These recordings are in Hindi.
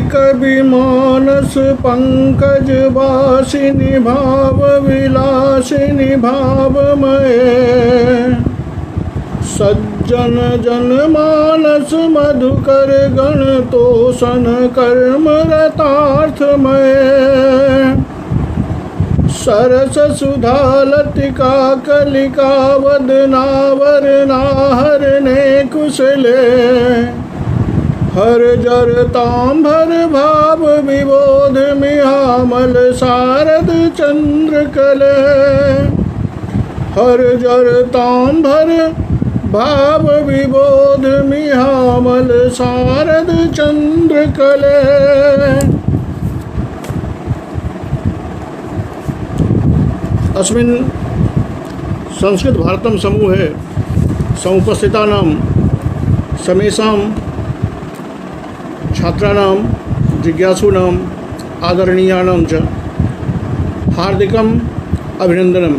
कवि मानस पंकज वासिनी भाव विलासिनी भावमय सज्जन जन मानस मधुकर गण तोषण कर्म रतार्थमय सरस सुधा लतिका कलिका वदनावर नाहरने कुशले हर जर तांभर भाव विबोध मिहामल शारद चंद्र कले हर जर तांभर भाव विबोध मिहामल शारद चंद्र कले। अस्मिन् संस्कृत भारतम समूहे समुपस्थितानां समेषां छात्राणां जिज्ञासूनां आदरणीयाणां च हार्दिकम् अभिनंदनम्।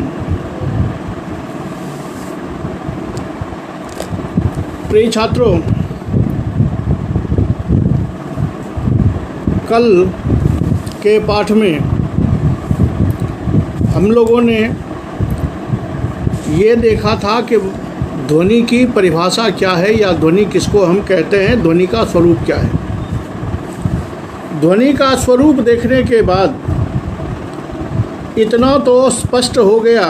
प्रिय छात्रों, कल के पाठ में हम लोगों ने ये देखा था कि ध्वनि की परिभाषा क्या है या ध्वनि किसको हम कहते हैं, ध्वनि का स्वरूप क्या है। ध्वनि का स्वरूप देखने के बाद इतना तो स्पष्ट हो गया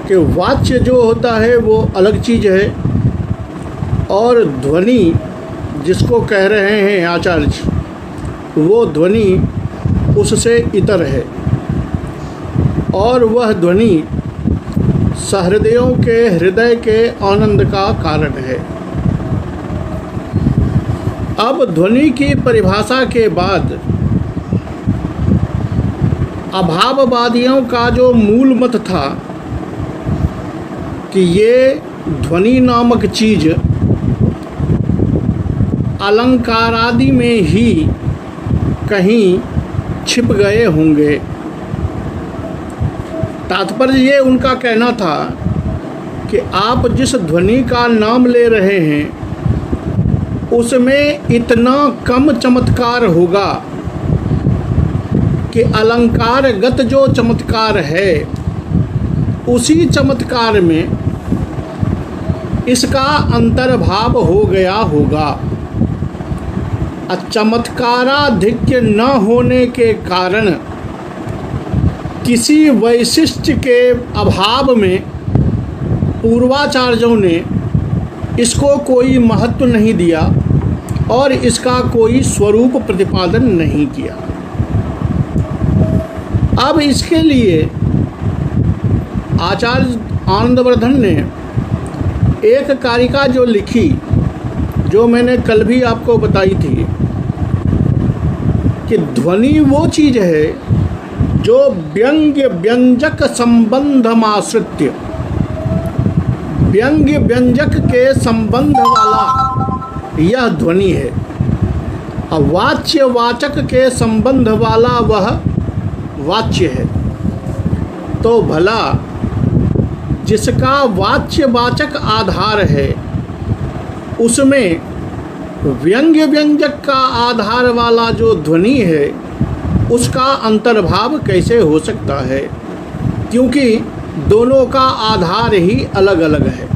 कि वाच्य जो होता है वो अलग चीज़ है और ध्वनि जिसको कह रहे हैं आचार्य वो ध्वनि उससे इतर है और वह ध्वनि सहृदयों के हृदय के आनंद का कारण है। अब ध्वनि की परिभाषा के बाद अभाववादियों का जो मूल मत था कि ये ध्वनि नामक चीज़ अलंकारादि में ही कहीं छिप गए होंगे। तात्पर्य ये उनका कहना था कि आप जिस ध्वनि का नाम ले रहे हैं उसमें इतना कम चमत्कार होगा कि अलंकारगत जो चमत्कार है उसी चमत्कार में इसका अंतर्भाव हो गया होगा। चमत्काराधिक्य न होने के कारण किसी वैशिष्ट्य के अभाव में पूर्वाचार्यों ने इसको कोई महत्व नहीं दिया और इसका कोई स्वरूप प्रतिपादन नहीं किया। अब इसके लिए आचार्य आनंदवर्धन ने एक कारिका जो लिखी, जो मैंने कल भी आपको बताई थी कि ध्वनि वो चीज़ है जो व्यंग्य व्यंजक संबंधमाश्रित्य, व्यंग्य व्यंजक के संबंध वाला यह ध्वनि है। वाच्य वाचक के संबंध वाला वह वाच्य है। तो भला जिसका वाच्य वाचक आधार है उसमें व्यंग्य व्यंजक का आधार वाला जो ध्वनि है उसका अंतर्भाव कैसे हो सकता है, क्योंकि दोनों का आधार ही अलग अलग है।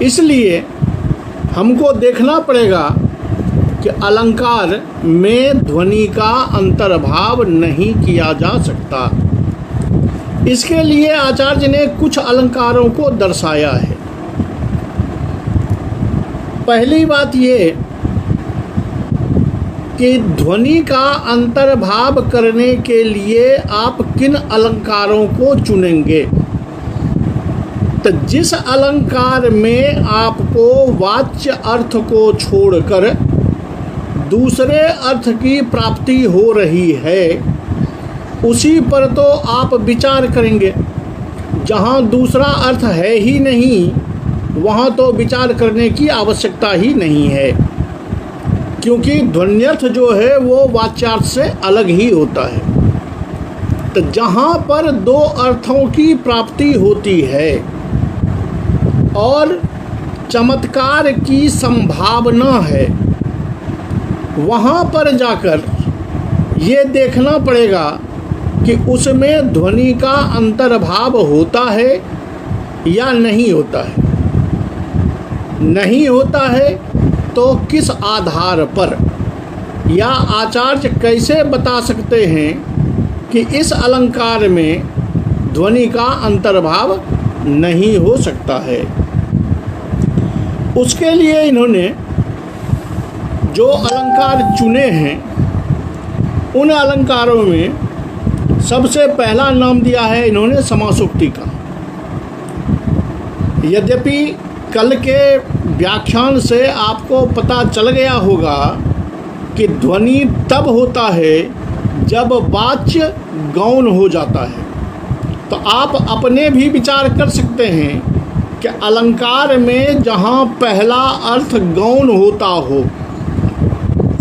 इसलिए हमको देखना पड़ेगा कि अलंकार में ध्वनि का अंतर्भाव नहीं किया जा सकता। इसके लिए आचार्य ने कुछ अलंकारों को दर्शाया है। पहली बात ये कि ध्वनि का अंतर्भाव करने के लिए आप किन अलंकारों को चुनेंगे। तो जिस अलंकार में आपको वाच्य अर्थ को छोड़कर दूसरे अर्थ की प्राप्ति हो रही है उसी पर तो आप विचार करेंगे। जहाँ दूसरा अर्थ है ही नहीं वहाँ तो विचार करने की आवश्यकता ही नहीं है, क्योंकि ध्वन्यर्थ जो है वो वाच्यार्थ से अलग ही होता है। तो जहाँ पर दो अर्थों की प्राप्ति होती है और चमत्कार की संभावना है वहाँ पर जाकर ये देखना पड़ेगा कि उसमें ध्वनि का अंतर्भाव होता है या नहीं होता है। नहीं होता है तो किस आधार पर, या आचार्य कैसे बता सकते हैं कि इस अलंकार में ध्वनि का अंतर्भाव नहीं हो सकता है। उसके लिए इन्होंने जो अलंकार चुने हैं, उन अलंकारों में सबसे पहला नाम दिया है इन्होंने समासोक्ति का। यद्यपि कल के व्याख्यान से आपको पता चल गया होगा कि ध्वनि तब होता है जब वाच्य गौण हो जाता है, तो आप अपने भी विचार कर सकते हैं कि अलंकार में जहाँ पहला अर्थ गौण होता हो,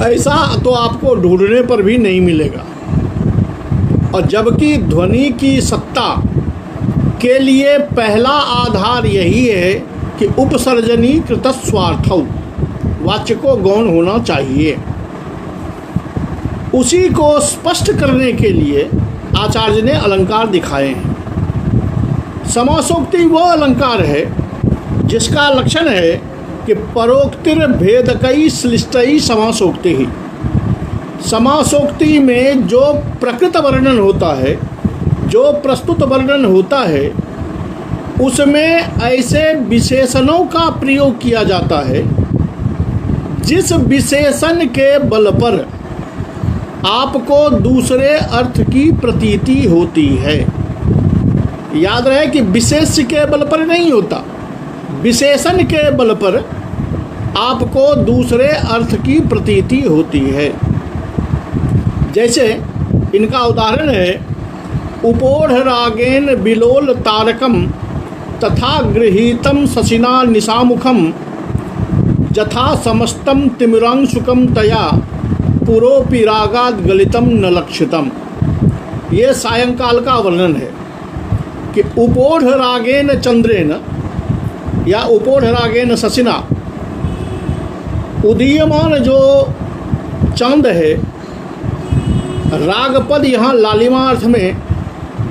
ऐसा तो आपको ढूंढने पर भी नहीं मिलेगा। और जबकि ध्वनि की सत्ता के लिए पहला आधार यही है कि उपसर्जनी कृत स्वार्थौ, वाच्य को गौण होना चाहिए। उसी को स्पष्ट करने के लिए आचार्य ने अलंकार दिखाए हैं। समासोक्ति वो अलंकार है जिसका लक्षण है कि परोक्तिर भेदकई श्लिष्टई समासोक्ति ही। समासोक्ति में जो प्रकृत वर्णन होता है, जो प्रस्तुत वर्णन होता है, उसमें ऐसे विशेषणों का प्रयोग किया जाता है जिस विशेषण के बल पर आपको दूसरे अर्थ की प्रतीति होती है। याद रहे कि विशेष के बल पर नहीं होता, विशेषण के बल पर आपको दूसरे अर्थ की प्रतीति होती है। जैसे इनका उदाहरण है, उपोढ़ रागेन बिलोल तारकम तथा गृहीतम शशिना निशामुखम यथा समस्तम तिमिरांशुकम तया पुरोपि रागाद गलितम न लक्षितम। ये सायंकाल का वर्णन है कि उपोढ़ रागेन चंद्रेन या उपोढ़ रागेन शशिना, उदीयमान जो चांद है, रागपद यहाँ लालिमा अर्थ में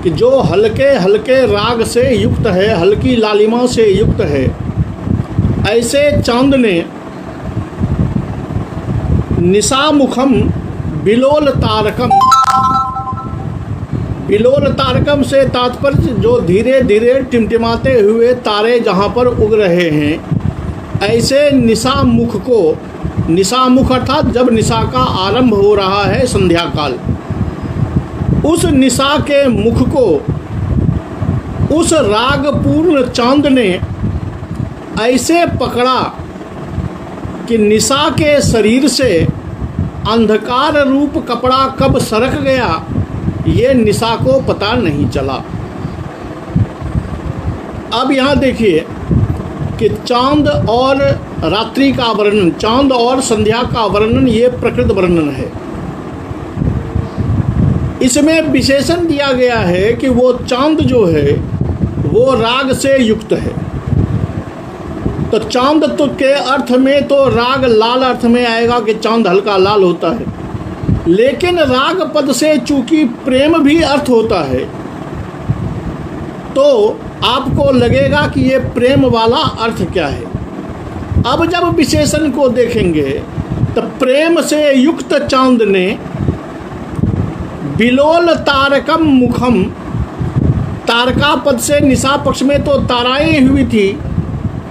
कि जो हल्के हल्के राग से युक्त है, हल्की लालिमा से युक्त है, ऐसे चांद ने निशामुखम बिलोल तारकम, बिलोल तारकम से तात्पर्य जो धीरे धीरे टिमटिमाते हुए तारे जहाँ पर उग रहे हैं, ऐसे निशामुख को, निशामुख अर्थात जब निशा का आरंभ हो रहा है संध्या काल, उस निशा के मुख को उस रागपूर्ण चांद ने ऐसे पकड़ा कि निशा के शरीर से अंधकार रूप कपड़ा कब सरक गया, ये निशा को पता नहीं चला। अब यहाँ देखिए कि चांद और रात्रि का वर्णन, चांद और संध्या का वर्णन, ये प्रकृत वर्णन है। इसमें विशेषण दिया गया है कि वो चांद जो है वो राग से युक्त है। तो चांद तो के अर्थ में तो राग लाल अर्थ में आएगा कि चांद हल्का लाल होता है, लेकिन राग पद से चूंकि प्रेम भी अर्थ होता है, तो आपको लगेगा कि ये प्रेम वाला अर्थ क्या है। अब जब विशेषण को देखेंगे तो प्रेम से युक्त चांद ने बिलोल तारकम मुखम, तारका पद से निशा पक्ष में तो ताराएं हुई थी,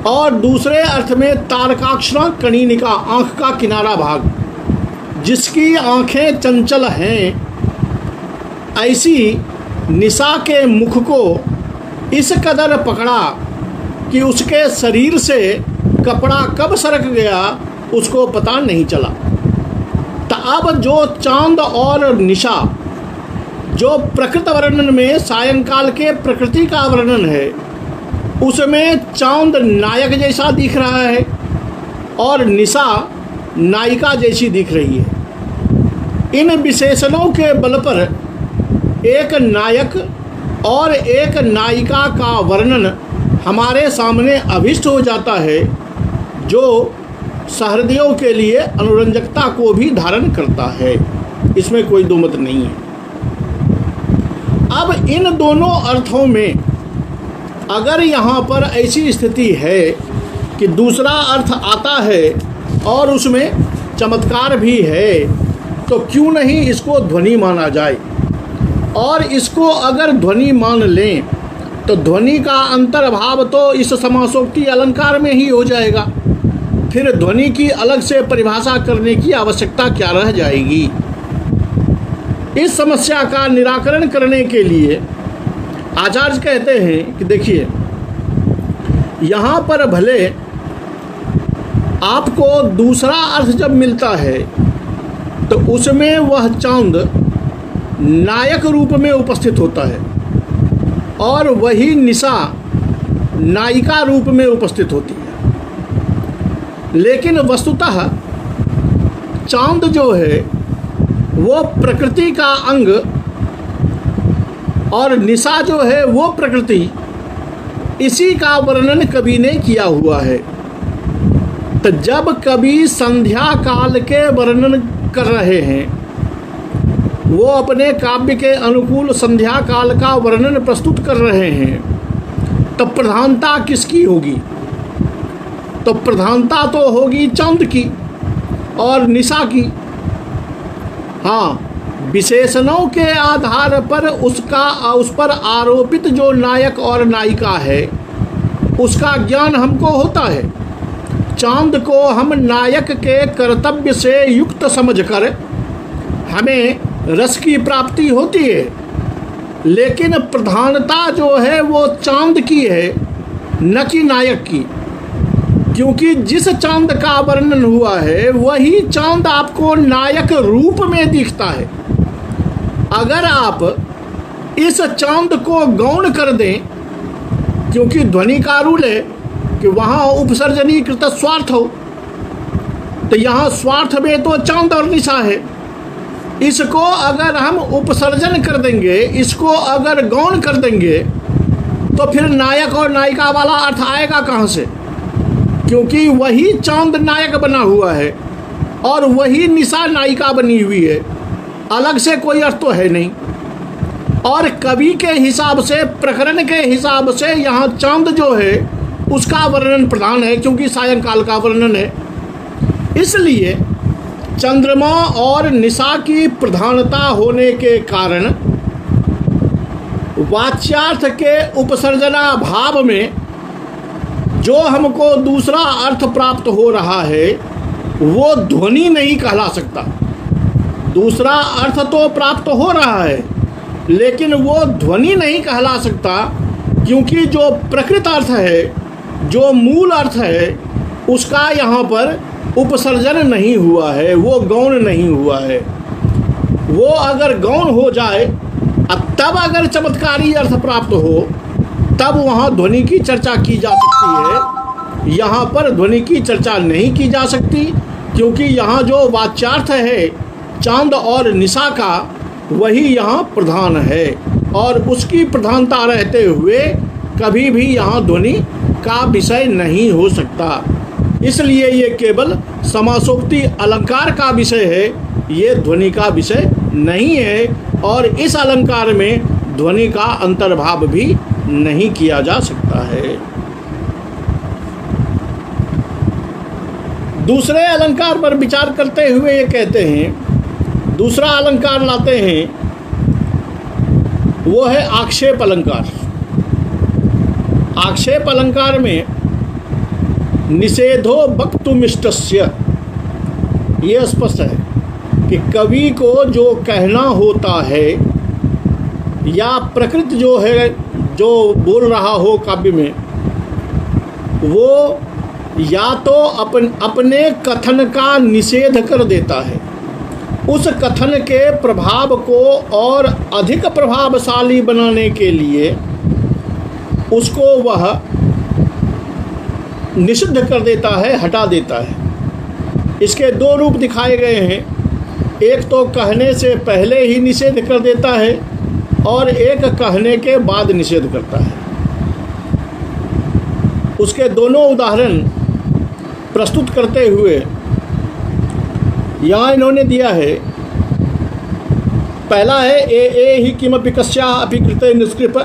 और दूसरे अर्थ में तारकाक्षरा कणिनिका, आँख का किनारा भाग, जिसकी आँखें चंचल हैं, ऐसी निशा के मुख को इस कदर पकड़ा कि उसके शरीर से कपड़ा कब सरक गया उसको पता नहीं चला। तो अब जो चांद और निशा, जो प्रकृत वर्णन में सायंकाल के प्रकृति का वर्णन है, उसमें चांद नायक जैसा दिख रहा है और निशा नायिका जैसी दिख रही है। इन विशेषणों के बल पर एक नायक और एक नायिका का वर्णन हमारे सामने अभिष्ट हो जाता है, जो सहृदयों के लिए अनुरंजकता को भी धारण करता है, इसमें कोई दो मत नहीं है। अब इन दोनों अर्थों में अगर यहाँ पर ऐसी स्थिति है कि दूसरा अर्थ आता है और उसमें चमत्कार भी है, तो क्यों नहीं इसको ध्वनि माना जाए। और इसको अगर ध्वनि मान लें तो ध्वनि का अंतर्भाव तो इस समासोक्ति अलंकार में ही हो जाएगा, फिर ध्वनि की अलग से परिभाषा करने की आवश्यकता क्या रह जाएगी। इस समस्या का निराकरण करने के लिए आचार्य कहते हैं कि देखिए, यहाँ पर भले आपको दूसरा अर्थ जब मिलता है तो उसमें वह चांद नायक रूप में उपस्थित होता है और वही निशा नायिका रूप में उपस्थित होती है। लेकिन वस्तुतः चांद जो है वो प्रकृति का अंग और निशा जो है वो प्रकृति, इसी का वर्णन कवि ने किया हुआ है। तो जब कवि संध्या काल के वर्णन कर रहे हैं, वो अपने काव्य के अनुकूल संध्या काल का वर्णन प्रस्तुत कर रहे हैं, तो प्रधानता किसकी होगी? तो प्रधानता तो होगी चांद की और निशा की। हाँ, विशेषणों के आधार पर उस पर आरोपित जो नायक और नायिका है उसका ज्ञान हमको होता है। चांद को हम नायक के कर्तव्य से युक्त समझकर हमें रस की प्राप्ति होती है, लेकिन प्रधानता जो है वो चांद की है, न कि नायक की। क्योंकि जिस चांद का वर्णन हुआ है वही चांद आपको नायक रूप में दिखता है। अगर आप इस चांद को गौण कर दें, क्योंकि ध्वनि का रूल है कि वहाँ उपसर्जनीकृत स्वार्थ हो, तो यहाँ स्वार्थ में तो चांद और निशा है। इसको अगर हम उपसर्जन कर देंगे, इसको अगर गौण कर देंगे, तो फिर नायक और नायिका वाला अर्थ आएगा कहाँ से? क्योंकि वही चांद नायक बना हुआ है और वही निशा नायिका बनी हुई है, अलग से कोई अर्थ तो है नहीं। और कवि के हिसाब से, प्रकरण के हिसाब से यहाँ चांद जो है उसका वर्णन प्रधान है, क्योंकि सायंकाल का वर्णन है। इसलिए चंद्रमा और निशा की प्रधानता होने के कारण वाच्यार्थ के उपसर्जना भाव में जो हमको दूसरा अर्थ प्राप्त हो रहा है वो ध्वनि नहीं कहला सकता। दूसरा अर्थ तो प्राप्त हो रहा है लेकिन वो ध्वनि नहीं कहला सकता, क्योंकि जो प्रकृत अर्थ है, जो मूल अर्थ है, उसका यहाँ पर उपसर्जन नहीं हुआ है, वो गौण नहीं हुआ है। वो अगर गौण हो जाए तब अगर चमत्कारी अर्थ प्राप्त हो, तब वहाँ ध्वनि की चर्चा की जा सकती है। यहाँ पर ध्वनि की चर्चा नहीं की जा सकती, क्योंकि यहाँ जो वाच्यार्थ है चांद और निशा का, वही यहाँ प्रधान है और उसकी प्रधानता रहते हुए कभी भी यहाँ ध्वनि का विषय नहीं हो सकता। इसलिए ये केवल समासोक्ति अलंकार का विषय है, ये ध्वनि का विषय नहीं है। और इस अलंकार में ध्वनि का अंतर्भाव भी नहीं किया जा सकता है। दूसरे अलंकार पर विचार करते हुए ये कहते हैं, दूसरा अलंकार लाते हैं, वो है आक्षेप अलंकार। आक्षेप अलंकार में निषेधो वक्तुमिष्टस्य, ये स्पष्ट है कि कवि को जो कहना होता है या प्रकृति जो है, जो बोल रहा हो काव्य में, वो या तो अपने कथन का निषेध कर देता है, उस कथन के प्रभाव को और अधिक प्रभावशाली बनाने के लिए उसको वह निषिद्ध कर देता है, हटा देता है। इसके दो रूप दिखाए गए हैं, एक तो कहने से पहले ही निषेध कर देता है और एक कहने के बाद निषेध करता है। उसके दोनों उदाहरण प्रस्तुत करते हुए यहाँ इन्होंने दिया है। पहला है ए ही किमपि कस्या अपि कृते निष्कृप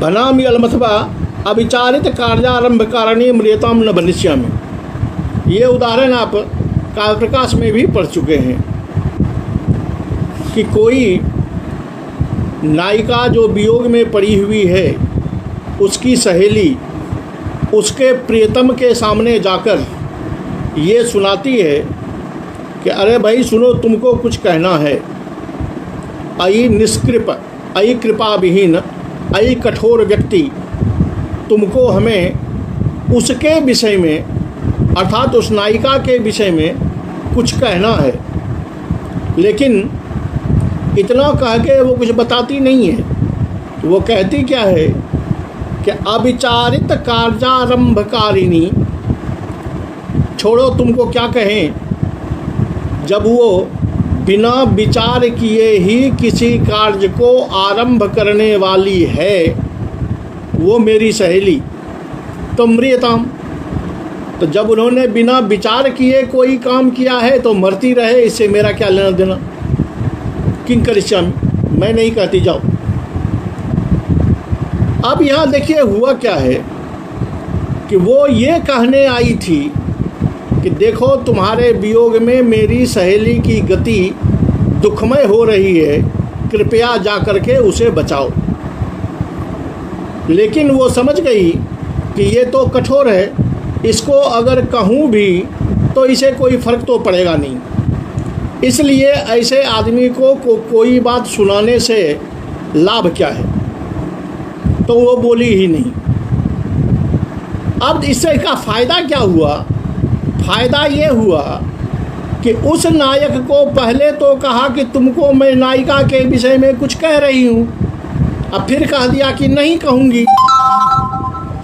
भनामि अलमथवा अविचारित कार्यारंभ कारणी म्रियताम न भनिष्यामि। ये उदाहरण आप काव्य प्रकाश में भी पढ़ चुके हैं कि कोई नायिका जो वियोग में पड़ी हुई है, उसकी सहेली उसके प्रियतम के सामने जाकर ये सुनाती है कि अरे भाई सुनो, तुमको कुछ कहना है। अई निष्कृप, अई कृपा विहीन, अई कठोर व्यक्ति, तुमको हमें उसके विषय में अर्थात उस नायिका के विषय में कुछ कहना है। लेकिन इतना कह के वो कुछ बताती नहीं है। वो कहती क्या है कि अविचारित कार्यारंभकारिणी, छोड़ो तुमको क्या कहें, जब वो बिना विचार किए ही किसी कार्य को आरंभ करने वाली है, वो मेरी सहेली, तो म्रियताम, तो जब उन्होंने बिना विचार किए कोई काम किया है तो मरती रहे, इससे मेरा क्या लेना देना। किंग करिष्यामि, मैं नहीं कहती, जाओ। अब यहाँ देखिए हुआ क्या है कि वो ये कहने आई थी कि देखो तुम्हारे वियोग में मेरी सहेली की गति दुखमय हो रही है, कृपया जा कर के उसे बचाओ। लेकिन वो समझ गई कि ये तो कठोर है, इसको अगर कहूँ भी तो इसे कोई फ़र्क तो पड़ेगा नहीं, इसलिए ऐसे आदमी को कोई बात सुनाने से लाभ क्या है, तो वो बोली ही नहीं। अब इससे का फ़ायदा क्या हुआ? फ़ायदा ये हुआ कि उस नायक को पहले तो कहा कि तुमको मैं नायिका के विषय में कुछ कह रही हूँ, अब फिर कह दिया कि नहीं कहूँगी।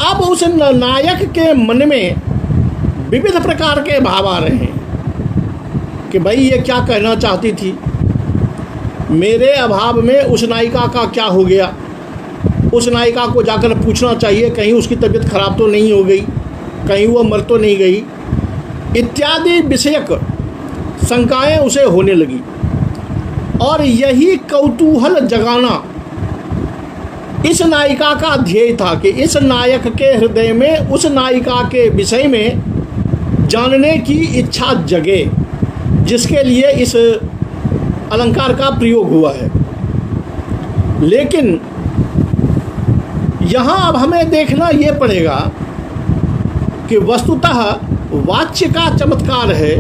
अब उस नायक के मन में विविध प्रकार के भाव आ रहे हैं कि भाई ये क्या कहना चाहती थी, मेरे अभाव में उस नायिका का क्या हो गया, उस नायिका को जाकर पूछना चाहिए कहीं उसकी तबीयत खराब तो नहीं हो गई, कहीं वो मर तो नहीं गई, इत्यादि विषयक शंकाएं उसे होने लगी। और यही कौतूहल जगाना इस नायिका का ध्येय था कि इस नायक के हृदय में उस नायिका के विषय में जानने की इच्छा जगे, जिसके लिए इस अलंकार का प्रयोग हुआ है। लेकिन यहाँ अब हमें देखना ये पड़ेगा कि वस्तुतः वाच्य का चमत्कार है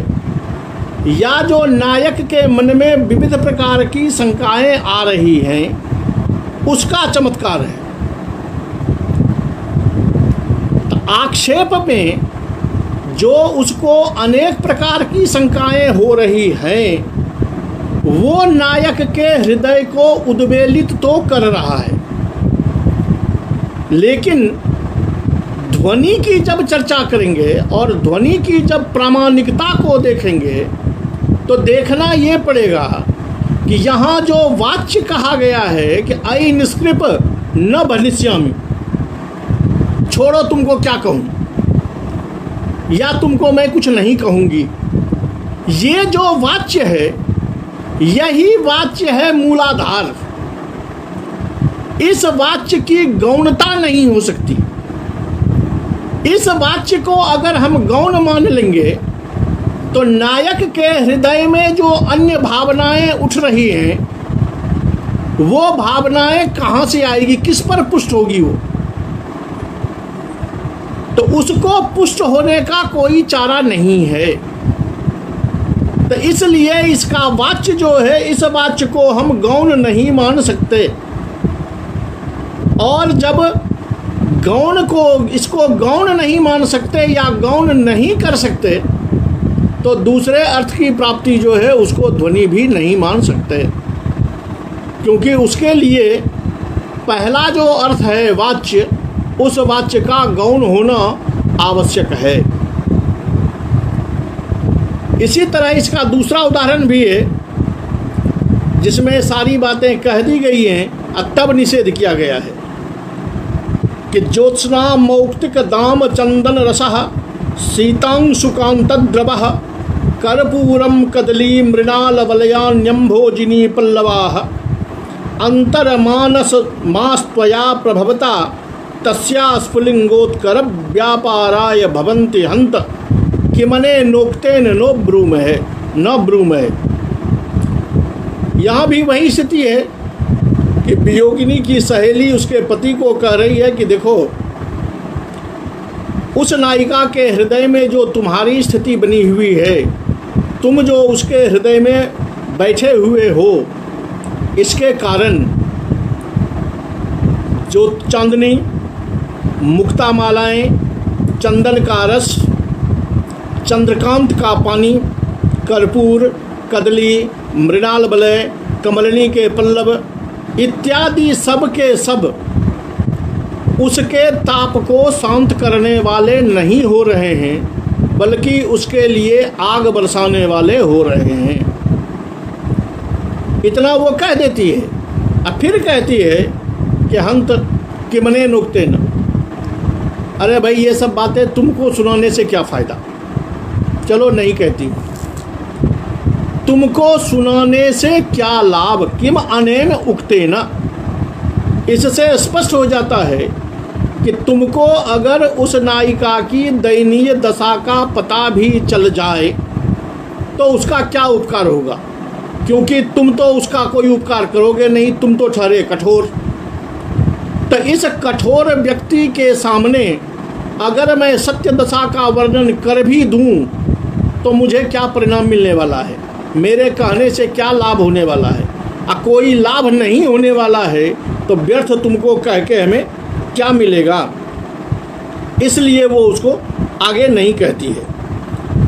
या जो नायक के मन में विविध प्रकार की शंकाएं आ रही हैं उसका चमत्कार है। तो आक्षेप में जो उसको अनेक प्रकार की शंकाएं हो रही हैं, वो नायक के हृदय को उद्वेलित तो कर रहा है, लेकिन ध्वनि की जब चर्चा करेंगे और ध्वनि की जब प्रामाणिकता को देखेंगे तो देखना ये पड़ेगा कि यहाँ जो वाच्य कहा गया है कि अई निष्कृप न भनिष्यामि, छोड़ो तुमको क्या कहूँ या तुमको मैं कुछ नहीं कहूँगी, ये जो वाच्य है यही वाच्य है मूलाधार। इस वाच्य की गौणता नहीं हो सकती। इस वाच्य को अगर हम गौण मान लेंगे तो नायक के हृदय में जो अन्य भावनाएं उठ रही हैं, वो भावनाएं कहाँ से आएगी, किस पर पुष्ट होगी वो? तो उसको पुष्ट होने का कोई चारा नहीं है। तो इसलिए इसका वाच्य जो है, इस वाच्य को हम गौण नहीं मान सकते। और जब गौण को इसको गौण नहीं मान सकते या गौण नहीं कर सकते तो दूसरे अर्थ की प्राप्ति जो है उसको ध्वनि भी नहीं मान सकते, क्योंकि उसके लिए पहला जो अर्थ है वाच्य, उस वाच्य का गौण होना आवश्यक है। इसी तरह इसका दूसरा उदाहरण भी है जिसमें सारी बातें कह दी गई हैं और तब निषेध किया गया है कि ज्योत्स्ना मौक्तिक दाम चंदन रसः शीतांशुकान्तद्रवः कर्पूरं कदली मृणालवलयान्यम्भोजिनी पल्लवाः अन्तर्मानसमास्त्वया प्रभवता तस्या स्फुलिंगोत्कर व्यापाराय भवन्ति हन्त किमने नोक्तेन नो ब्रूमहे न ब्रूमहे। यहाँ भी वही स्थिति है कि वियोगिनी की सहेली उसके पति को कह रही है कि देखो, उस नायिका के हृदय में जो तुम्हारी स्थिति बनी हुई है, तुम जो उसके हृदय में बैठे हुए हो, इसके कारण जो चांदनी, मुक्ता मालाएं, चंदन का रस, चंद्रकांत का पानी, कर्पूर, कदली, मृणाल वलय, कमलिनी के पल्लव इत्यादि सब के सब उसके ताप को शांत करने वाले नहीं हो रहे हैं, बल्कि उसके लिए आग बरसाने वाले हो रहे हैं। इतना वो कह देती है। अब फिर कहती है कि हंत किमने नुक्ते न। अरे भाई, ये सब बातें तुमको सुनाने से क्या फ़ायदा, चलो नहीं कहती। तुमको सुनाने से क्या लाभ, किम अनेन उक्तेन। इससे स्पष्ट हो जाता है कि तुमको अगर उस नायिका की दयनीय दशा का पता भी चल जाए तो उसका क्या उपकार होगा, क्योंकि तुम तो उसका कोई उपकार करोगे नहीं, तुम तो ठहरे कठोर। तो इस कठोर व्यक्ति के सामने अगर मैं सत्य दशा का वर्णन कर भी दूं तो मुझे क्या परिणाम मिलने वाला है, मेरे कहने से क्या लाभ होने वाला है। कोई लाभ नहीं होने वाला है तो व्यर्थ तुमको कह के हमें क्या मिलेगा। इसलिए वो उसको आगे नहीं कहती है।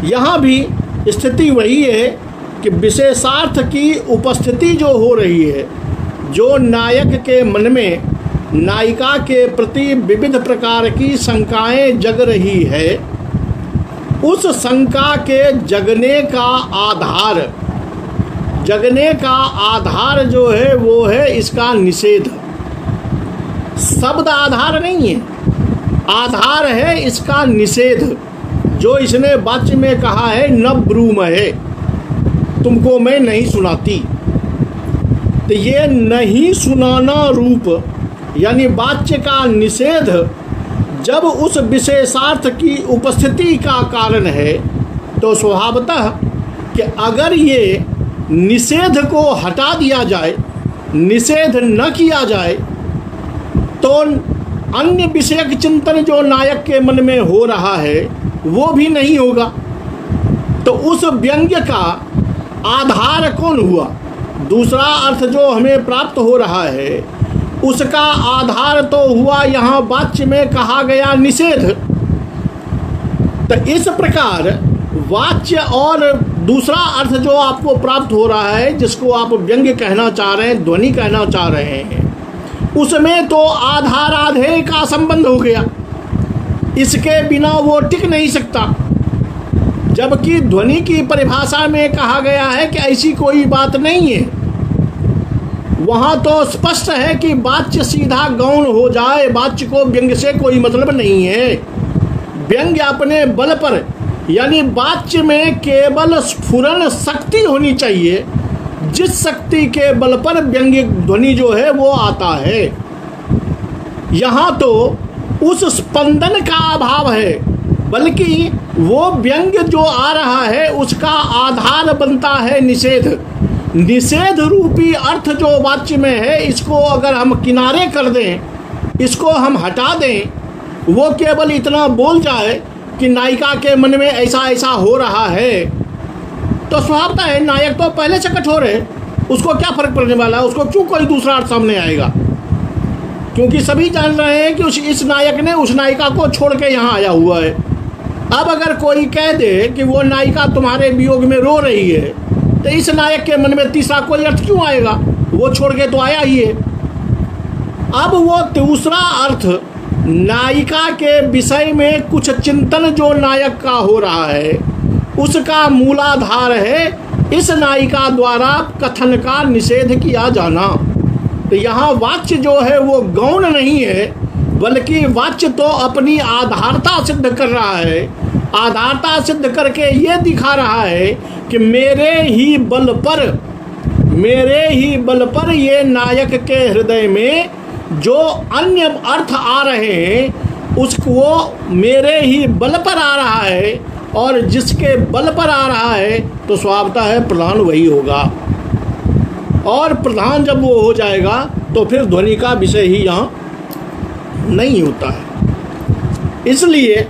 यहाँ भी स्थिति वही है कि विशेषार्थ की उपस्थिति जो हो रही है, जो नायक के मन में नायिका के प्रति विविध प्रकार की शंकाएं जग रही है, उस शंका के जगने का आधार जो है वो है इसका निषेध। शब्द आधार नहीं है, आधार है इसका निषेध। जो इसने वाक्य में कहा है न ब्रूम है, तुमको मैं नहीं सुनाती। तो ये नहीं सुनाना रूप यानी वाक्य का निषेध जब उस विशेषार्थ की उपस्थिति का कारण है, तो स्वभावतः कि अगर ये निषेध को हटा दिया जाए, निषेध न किया जाए, तो अन्य विषयक चिंतन जो नायक के मन में हो रहा है वो भी नहीं होगा। तो उस व्यंग्य का आधार कौन हुआ? दूसरा अर्थ जो हमें प्राप्त हो रहा है उसका आधार तो हुआ यहाँ वाक्य में कहा गया निषेध। तो इस प्रकार वाच्य और दूसरा अर्थ जो आपको प्राप्त हो रहा है, जिसको आप व्यंग्य कहना चाह रहे हैं, ध्वनि कहना चाह रहे हैं, उसमें तो आधार आधेय का संबंध हो गया, इसके बिना वो टिक नहीं सकता। जबकि ध्वनि की परिभाषा में कहा गया है कि ऐसी कोई बात नहीं है। वहाँ तो स्पष्ट है कि वाच्य सीधा गौण हो जाए, वाच्य को व्यंग्य से कोई मतलब नहीं है। व्यंग्य अपने बल पर यानी वाच्य में केवल स्फुरण शक्ति होनी चाहिए, जिस शक्ति के बल पर व्यंग्य ध्वनि जो है वो आता है। यहाँ तो उस स्पंदन का अभाव है, बल्कि वो व्यंग्य जो आ रहा है उसका आधार बनता है निषेध। निषेध रूपी अर्थ जो वाच्य में है, इसको अगर हम किनारे कर दें, इसको हम हटा दें, वो केवल इतना बोल जाए कि नायिका के मन में ऐसा ऐसा हो रहा है, तो स्वभावता है नायक तो पहले से कठोर है, उसको क्या फर्क पड़ने वाला है, उसको क्यों कोई दूसरा अर्थ सामने आएगा। क्योंकि सभी जान रहे हैं कि इस नायक ने उस नायिका को छोड़ के यहाँ आया हुआ है। अब अगर कोई कह दे कि वो नायिका तुम्हारे वियोग में रो रही है, तो इस नायक के मन में तीसरा कोई अर्थ क्यों आएगा, वो छोड़ के तो आया ही है। अब वो दूसरा अर्थ नायिका के विषय में कुछ चिंतन जो नायक का हो रहा है, उसका मूलाधार है इस नायिका द्वारा कथन का निषेध किया जाना। तो यहाँ वाच्य जो है वो गौण नहीं है, बल्कि वाच्य तो अपनी आधारता सिद्ध कर रहा है आधारता सिद्ध करके ये दिखा रहा है कि मेरे ही बल पर ये नायक के हृदय में जो अन्य अर्थ आ रहे हैं उसको मेरे ही बल पर आ रहा है, और जिसके बल पर आ रहा है तो स्वभावतः है प्रधान वही होगा, और प्रधान जब वो हो जाएगा तो फिर ध्वनि का विषय ही यहाँ नहीं होता है। इसलिए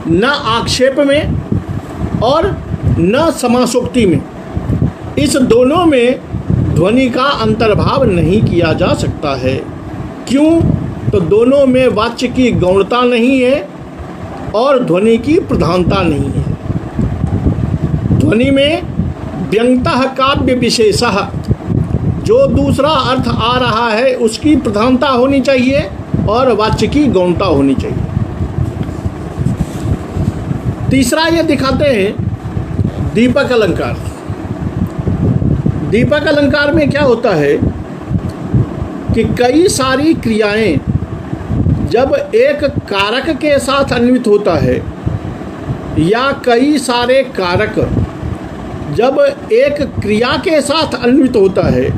न आक्षेप में और न समासोक्ति में, इस दोनों में ध्वनि का अंतर्भाव नहीं किया जा सकता है। क्यों? तो दोनों में वाच्य की गौणता नहीं है और ध्वनि की प्रधानता नहीं है। ध्वनि में व्यंगतः काव्य विशेषः, जो दूसरा अर्थ आ रहा है उसकी प्रधानता होनी चाहिए और वाच्य की गौणता होनी चाहिए। तीसरा ये दिखाते हैं दीपक अलंकार। दीपक अलंकार में क्या होता है कि कई सारी क्रियाएं जब एक कारक के साथ अन्वित होता है, या कई सारे कारक जब एक क्रिया के साथ अन्वित होता है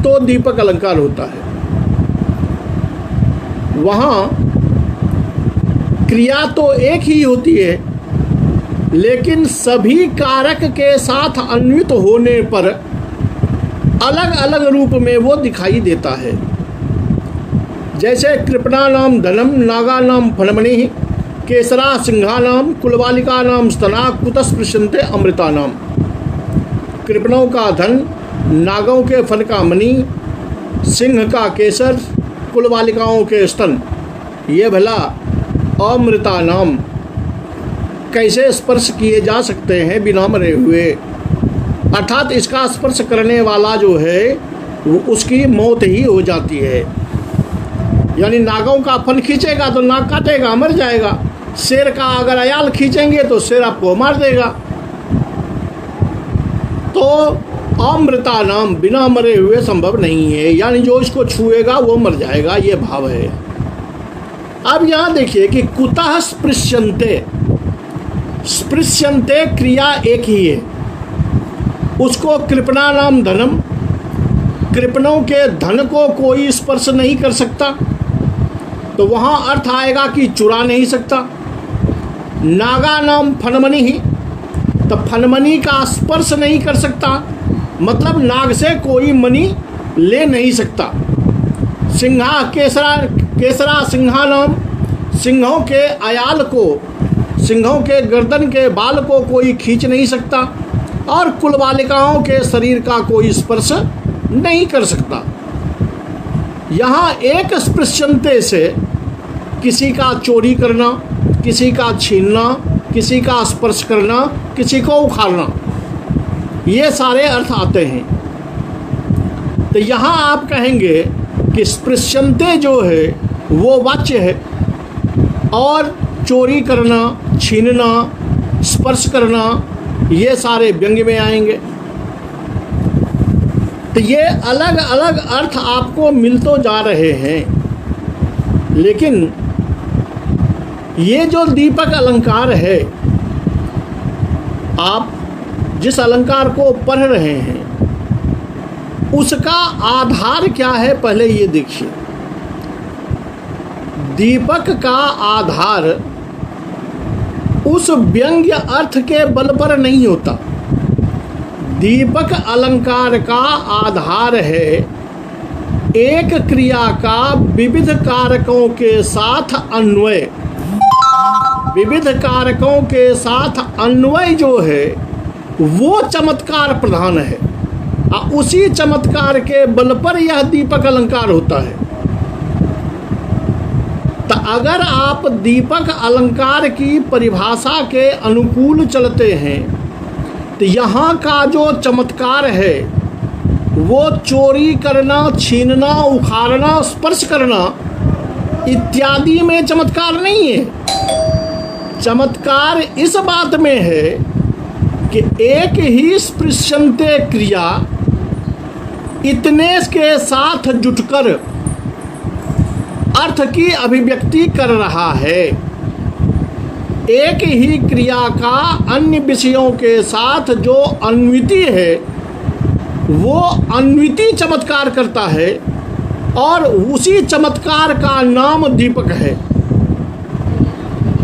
तो दीपक अलंकार होता है। वहाँ क्रिया तो एक ही होती है, लेकिन सभी कारक के साथ अन्वित होने पर अलग अलग रूप में वो दिखाई देता है। जैसे कृपणानाम धनम, नागानाम फणमणिः, केसरा सिंहानाम, कुलबालिकानाम स्तना, कुतस्पृशन्ते अमृतानाम। कृपणों का धन, नागों के फन का मणि, सिंह का केसर, कुलबालिकाओं के स्तन, ये भला अमृतानाम कैसे स्पर्श किए जा सकते हैं बिना मरे हुए। अर्थात इसका स्पर्श करने वाला जो है वो उसकी मौत ही हो जाती है। यानी नागों का फन खींचेगा तो नाग काटेगा, मर जाएगा। शेर का अगर अयाल खींचेंगे तो शेर आपको मार देगा। तो अमृता नाम बिना मरे हुए संभव नहीं है, यानी जो इसको छुएगा वो मर जाएगा, ये भाव है। अब यहाँ देखिए कि कुतः स्पृश्यन्ते, स्पृश्यन्ते क्रिया एक ही है। उसको कृपणा नाम धनम, कृपणों के धन को कोई स्पर्श नहीं कर सकता, तो वहाँ अर्थ आएगा कि चुरा नहीं सकता। नागा नाम फनमणि ही, तो फनमणि का स्पर्श नहीं कर सकता, मतलब नाग से कोई मणि ले नहीं सकता। सिंहा केसरा सिंहा नाम, सिंहों के अयाल को, सिंहों के गर्दन के बाल को कोई खींच नहीं सकता, और कुलबालिकाओं के शरीर का कोई स्पर्श नहीं कर सकता। यहाँ एक स्पृश्यन्ते से किसी का चोरी करना, किसी का छीनना, किसी का स्पर्श करना, किसी को उखाड़ना, ये सारे अर्थ आते हैं। तो यहाँ आप कहेंगे कि स्पृश्यन्ते जो है वो वाच्य है, और चोरी करना, छीनना, स्पर्श करना, ये सारे व्यंग में आएंगे। तो ये अलग अलग अर्थ आपको मिल तो जा रहे हैं, लेकिन ये जो दीपक अलंकार है, आप जिस अलंकार को पढ़ रहे हैं उसका आधार क्या है, पहले ये देखिए। दीपक का आधार उस व्यंग्य अर्थ के बल पर नहीं होता। दीपक अलंकार का आधार है एक क्रिया का विविध कारकों के साथ अन्वय। विविध कारकों के साथ अन्वय जो है वो चमत्कार प्रधान है, और उसी चमत्कार के बल पर यह दीपक अलंकार होता है। तो अगर आप दीपक अलंकार की परिभाषा के अनुकूल चलते हैं तो यहाँ का जो चमत्कार है वो चोरी करना, छीनना, उखाड़ना, स्पर्श करना इत्यादि में चमत्कार नहीं है। चमत्कार इस बात में है कि एक ही स्पृश्यन्ते क्रिया इतने के साथ जुटकर अर्थ की अभिव्यक्ति कर रहा है। एक ही क्रिया का अन्य विषयों के साथ जो अन्विति है वो अन्विति चमत्कार करता है और उसी चमत्कार का नाम दीपक है।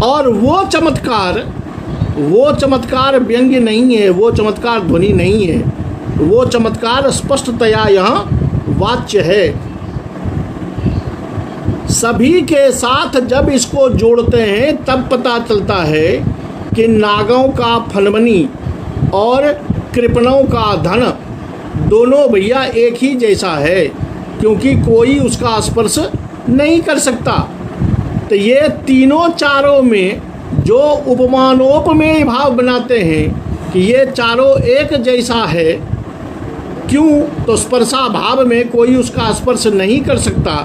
और वो चमत्कार व्यंग्य नहीं है, वो चमत्कार ध्वनि नहीं है, वो चमत्कार स्पष्टतया यहाँ वाच्य है। सभी के साथ जब इसको जोड़ते हैं तब पता चलता है कि नागों का फलमनी और कृपणों का धन दोनों भैया एक ही जैसा है, क्योंकि कोई उसका स्पर्श नहीं कर सकता। तो ये तीनों चारों में जो उपमानोपमेय भाव बनाते हैं कि ये चारों एक जैसा है, क्यों? तो स्पर्शा भाव में कोई उसका स्पर्श नहीं कर सकता।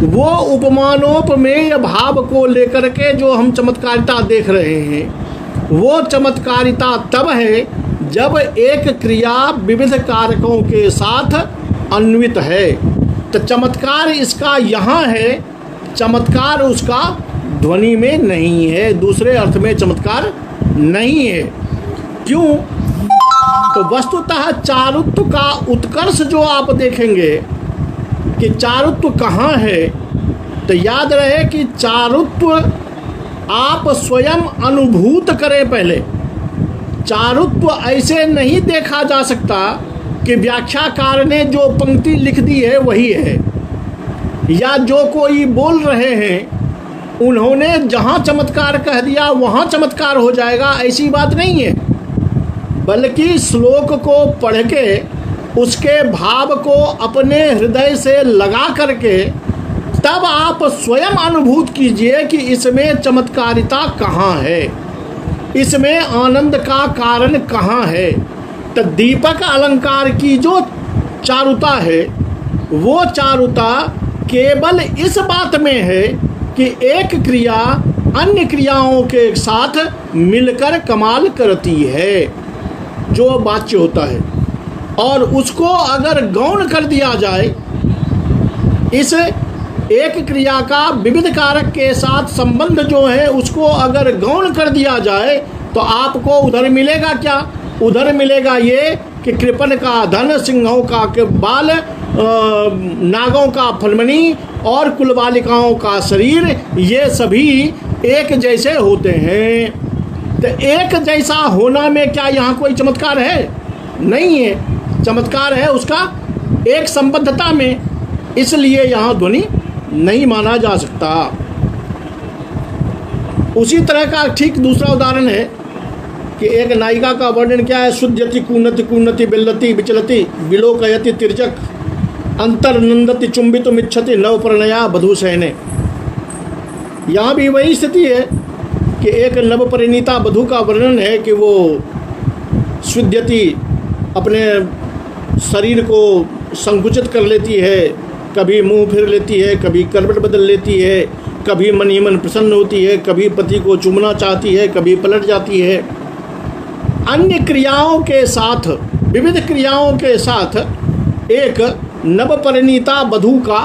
वो उपमानोपमेय भाव को लेकर के जो हम चमत्कारिता देख रहे हैं, वो चमत्कारिता तब है जब एक क्रिया विविध कारकों के साथ अन्वित है। तो चमत्कार इसका यहाँ है, चमत्कार उसका ध्वनि में नहीं है, दूसरे अर्थ में चमत्कार नहीं है। क्यों? तो वस्तुतः चारुत्व का उत्कर्ष जो आप देखेंगे कि चारुत्व कहाँ है, तो याद रहे कि चारुत्व आप स्वयं अनुभूत करें। पहले चारुत्व ऐसे नहीं देखा जा सकता कि व्याख्याकार ने जो पंक्ति लिख दी है वही है, या जो कोई बोल रहे हैं उन्होंने जहाँ चमत्कार कह दिया वहाँ चमत्कार हो जाएगा, ऐसी बात नहीं है। बल्कि श्लोक को पढ़ के उसके भाव को अपने हृदय से लगा करके तब आप स्वयं अनुभूत कीजिए कि इसमें चमत्कारिता कहाँ है, इसमें आनंद का कारण कहाँ है। तो दीपक अलंकार की जो चारुता है वो चारुता केवल इस बात में है कि एक क्रिया अन्य क्रियाओं के साथ मिलकर कमाल करती है, जो वाच्य होता है। और उसको अगर गौण कर दिया जाए, इस एक क्रिया का विविध कारक के साथ संबंध जो है उसको अगर गौण कर दिया जाए तो आपको उधर मिलेगा क्या? उधर मिलेगा ये कि कृपण का धन, सिंहों का बाल, नागों का फलमनी और कुलबालिकाओं का शरीर, ये सभी एक जैसे होते हैं। तो एक जैसा होना में क्या यहाँ कोई चमत्कार है? नहीं है। चमत्कार है उसका एक संबद्धता में, इसलिए यहाँ ध्वनि नहीं माना जा सकता। उसी तरह का ठीक दूसरा उदाहरण है कि एक नायिका का वर्णन क्या है? शुद्ध्यति कूनति कूनति बिल्लति विचलति विलोकयति तिर्जक अंतर्नंदति चुंबित मिच्छति नव प्रणया बधू सहने। यहाँ भी वही स्थिति है कि एक नव परिणीता बधू का वर्णन है कि वो शुद्ध्यति अपने शरीर को संकुचित कर लेती है, कभी मुंह फिर लेती है, कभी करवट बदल लेती है, कभी मन ही मन प्रसन्न होती है, कभी पति को चूमना चाहती है, कभी पलट जाती है। अन्य क्रियाओं के साथ, विविध क्रियाओं के साथ एक नवपरिणीता वधू का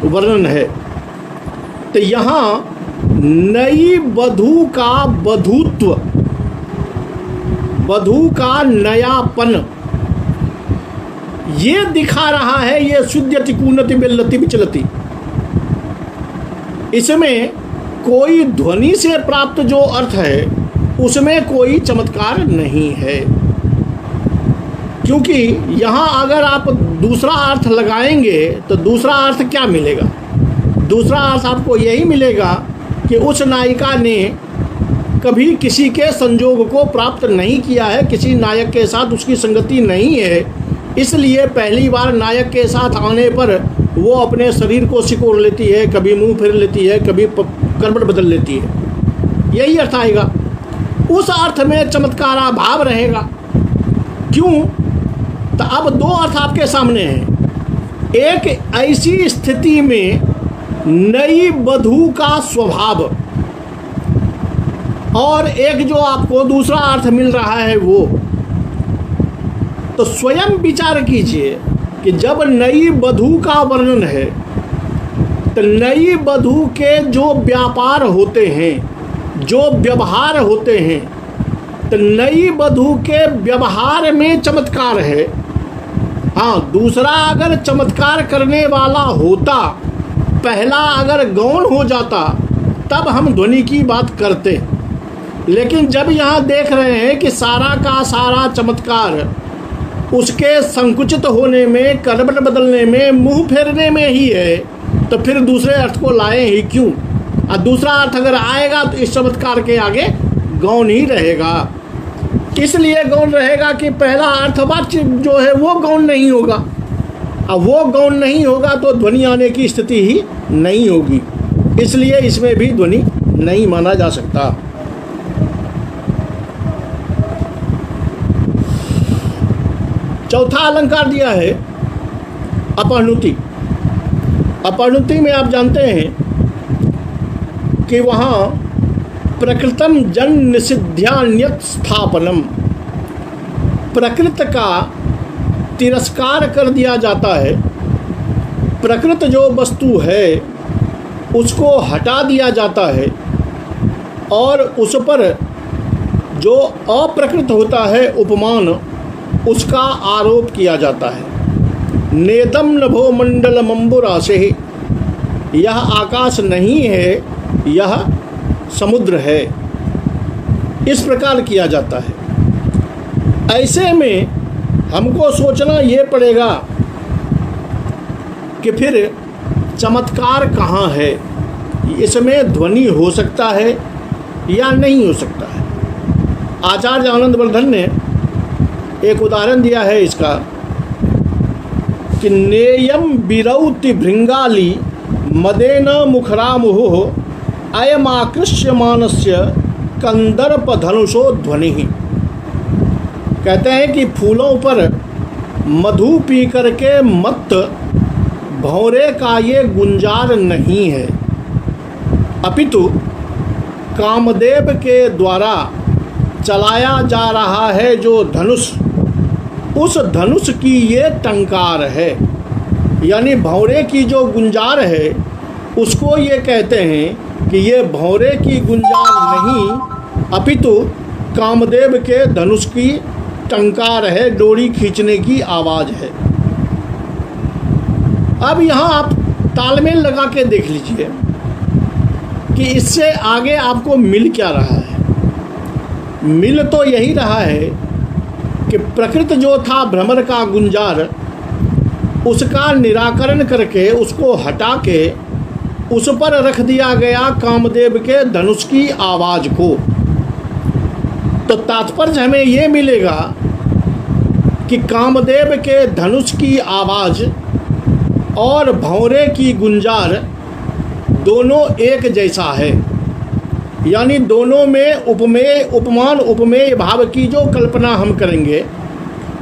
वर्णन है। तो यहाँ नई वधू का वधूत्व, वधू का नयापन ये दिखा रहा है। ये शुद्ध्यति कूनति बिल्लति विचलति, इसमें कोई ध्वनि से प्राप्त जो अर्थ है उसमें कोई चमत्कार नहीं है, क्योंकि यहाँ अगर आप दूसरा अर्थ लगाएंगे तो दूसरा अर्थ क्या मिलेगा? दूसरा अर्थ आपको यही मिलेगा कि उस नायिका ने कभी किसी के संजोग को प्राप्त नहीं किया है, किसी नायक के साथ उसकी संगति नहीं है, इसलिए पहली बार नायक के साथ आने पर वो अपने शरीर को सिकोड़ लेती है, कभी मुंह फेर लेती है, कभी करवट बदल लेती है। यही अर्थ आएगा। उस अर्थ में चमत्कारा भाव रहेगा। क्यों? तो अब दो अर्थ आपके सामने हैं। एक ऐसी स्थिति में नई वधू का स्वभाव, और एक जो आपको दूसरा अर्थ मिल रहा है वो। तो स्वयं विचार कीजिए कि जब नई वधू का वर्णन है तो नई वधू के जो व्यापार होते हैं जो व्यवहार होते हैं, तो नई वधू के व्यवहार में चमत्कार है। हाँ, दूसरा अगर चमत्कार करने वाला होता, पहला अगर गौण हो जाता, तब हम ध्वनि की बात करते। लेकिन जब यहाँ देख रहे हैं कि सारा का सारा चमत्कार उसके संकुचित होने में, करवट बदलने में, मुंह फेरने में ही है, तो फिर दूसरे अर्थ को लाए ही क्यों? और दूसरा अर्थ अगर आएगा तो इस चमत्कार के आगे गौण ही रहेगा। इसलिए गौण रहेगा कि पहला अर्थवाच्य जो है वो गौण नहीं होगा। अब वो गौण नहीं होगा तो ध्वनि आने की स्थिति ही नहीं होगी। इसलिए इसमें भी ध्वनि नहीं माना जा सकता। चौथा अलंकार दिया है अपहनुति। अपहनुति में आप जानते हैं कि वहाँ प्रकृतम जन निषिध्यान्यत स्थापनम, प्रकृत का तिरस्कार कर दिया जाता है। प्रकृत जो वस्तु है उसको हटा दिया जाता है और उस पर जो अप्रकृत होता है उपमान, उसका आरोप किया जाता है। नेदम नभो मंडल मंबुरासे, यह आकाश नहीं है, यह समुद्र है, इस प्रकार किया जाता है। ऐसे में हमको सोचना ये पड़ेगा कि फिर चमत्कार कहाँ है, इसमें ध्वनि हो सकता है या नहीं हो सकता है। आचार्य आनंदवर्धन ने एक उदाहरण दिया है इसका कि नेयम बिरौति भृंगाली मदेन मुखरामुहुः अयमाकृष्यमानस्य कंदर्प धनुषो ध्वनि। कहते हैं कि फूलों पर मधु पी करके मत्त भौरे का ये गुंजार नहीं है, अपितु कामदेव के द्वारा चलाया जा रहा है जो धनुष, उस धनुष की ये टंकार है। यानी भौरे की जो गुंजार है उसको ये कहते हैं कि ये भौरे की गुंजार नहीं, अपितु कामदेव के धनुष की टंकार है, डोरी खींचने की आवाज़ है। अब यहाँ आप तालमेल लगा के देख लीजिए कि इससे आगे आपको मिल क्या रहा है। मिल तो यही रहा है कि प्रकृत जो था भ्रमर का गुंजार, उसका निराकरण करके, उसको हटा के उस पर रख दिया गया कामदेव के धनुष की आवाज़ को। तो तात्पर्य हमें ये मिलेगा कि कामदेव के धनुष की आवाज़ और भौरे की गुंजार दोनों एक जैसा है। यानी दोनों में उपमेय, उपमान, उपमेय भाव की जो कल्पना हम करेंगे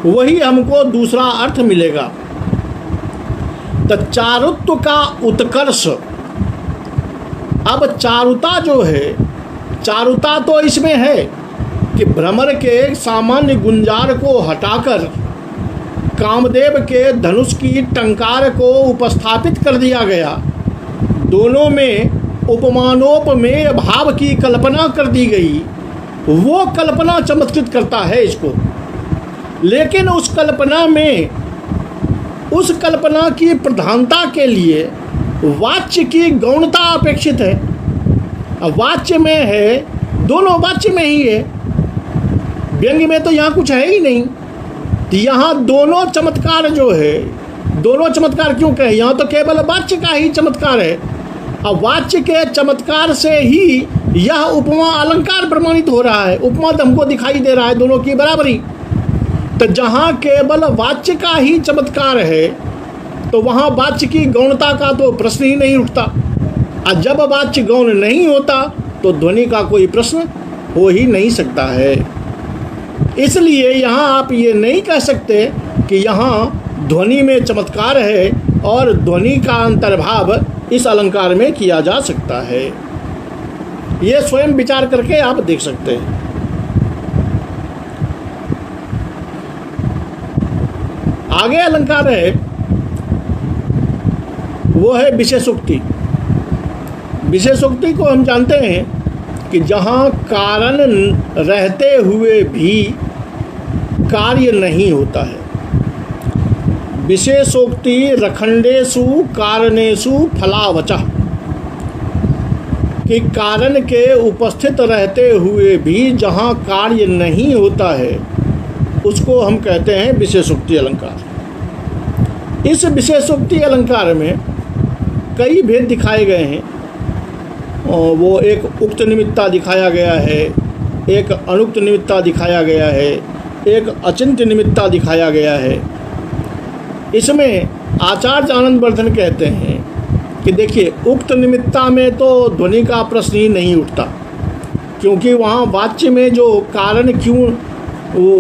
वही हमको दूसरा अर्थ मिलेगा। तो चारुत्व का उत्कर्ष, अब चारुता जो है, चारुता तो इसमें है कि भ्रमर के सामान्य गुंजार को हटाकर कामदेव के धनुष की टंकार को उपस्थापित कर दिया गया। दोनों में उपमानोपमेय भाव की कल्पना कर दी गई। वो कल्पना चमत्कृत करता है इसको, लेकिन उस कल्पना में, उस कल्पना की प्रधानता के लिए वाच्य की गौणता अपेक्षित है। अब वाच्य में है, दोनों वाच्य में ही है, व्यंग्य में तो यहाँ कुछ है ही नहीं। तो यहाँ दोनों चमत्कार जो है, दोनों चमत्कार क्यों कहे, यहाँ तो केवल वाच्य का ही चमत्कार है। अब वाच्य के चमत्कार से ही यह उपमा अलंकार प्रमाणित हो रहा है। उपमा तो हमको दिखाई दे रहा है दोनों की बराबरी। तो जहाँ केवल वाच्य का ही चमत्कार है तो वहाँ वाच्य की गौणता का तो प्रश्न ही नहीं उठता। और जब वाच्य गौण नहीं होता तो ध्वनि का कोई प्रश्न हो ही नहीं सकता है। इसलिए यहाँ आप ये नहीं कह सकते कि यहाँ ध्वनि में चमत्कार है और ध्वनि का अंतर्भाव इस अलंकार में किया जा सकता है। ये स्वयं विचार करके आप देख सकते हैं। आगे अलंकार है वो है विशेषोक्ति। विशेषोक्ति को हम जानते हैं कि जहाँ कारण रहते हुए भी कार्य नहीं होता है। विशेषोक्ति रखंडेषु कारणेषु फलावचः, कि कारण के उपस्थित रहते हुए भी जहाँ कार्य नहीं होता है उसको हम कहते हैं विशेषोक्ति अलंकार। इस विशेषोक्ति अलंकार में कई भेद दिखाए गए हैं। वो एक उक्त निमित्ता दिखाया गया है, एक अनुक्त निमित्ता दिखाया गया है, एक अचिंत्य निमित्ता दिखाया गया है। इसमें आचार्य आनंदवर्धन कहते हैं कि देखिए, उक्त निमित्ता में तो ध्वनि का प्रश्न ही नहीं उठता, क्योंकि वहाँ वाच्य में जो कारण क्यों,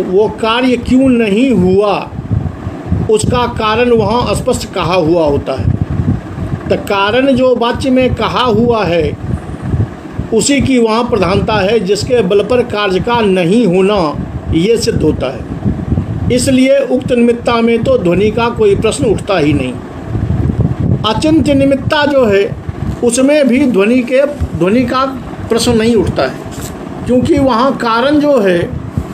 वो कार्य क्यों नहीं हुआ, उसका कारण वहाँ स्पष्ट कहा हुआ होता है। तो कारण जो वाच्य में कहा हुआ है उसी की वहाँ प्रधानता है, जिसके बल पर कार्य का नहीं होना ये सिद्ध होता है। इसलिए उक्त निमित्ता में तो ध्वनि का कोई प्रश्न उठता ही नहीं। अचिंत्य निमित्ता जो है उसमें भी ध्वनि का प्रश्न नहीं उठता है, क्योंकि वहाँ कारण जो है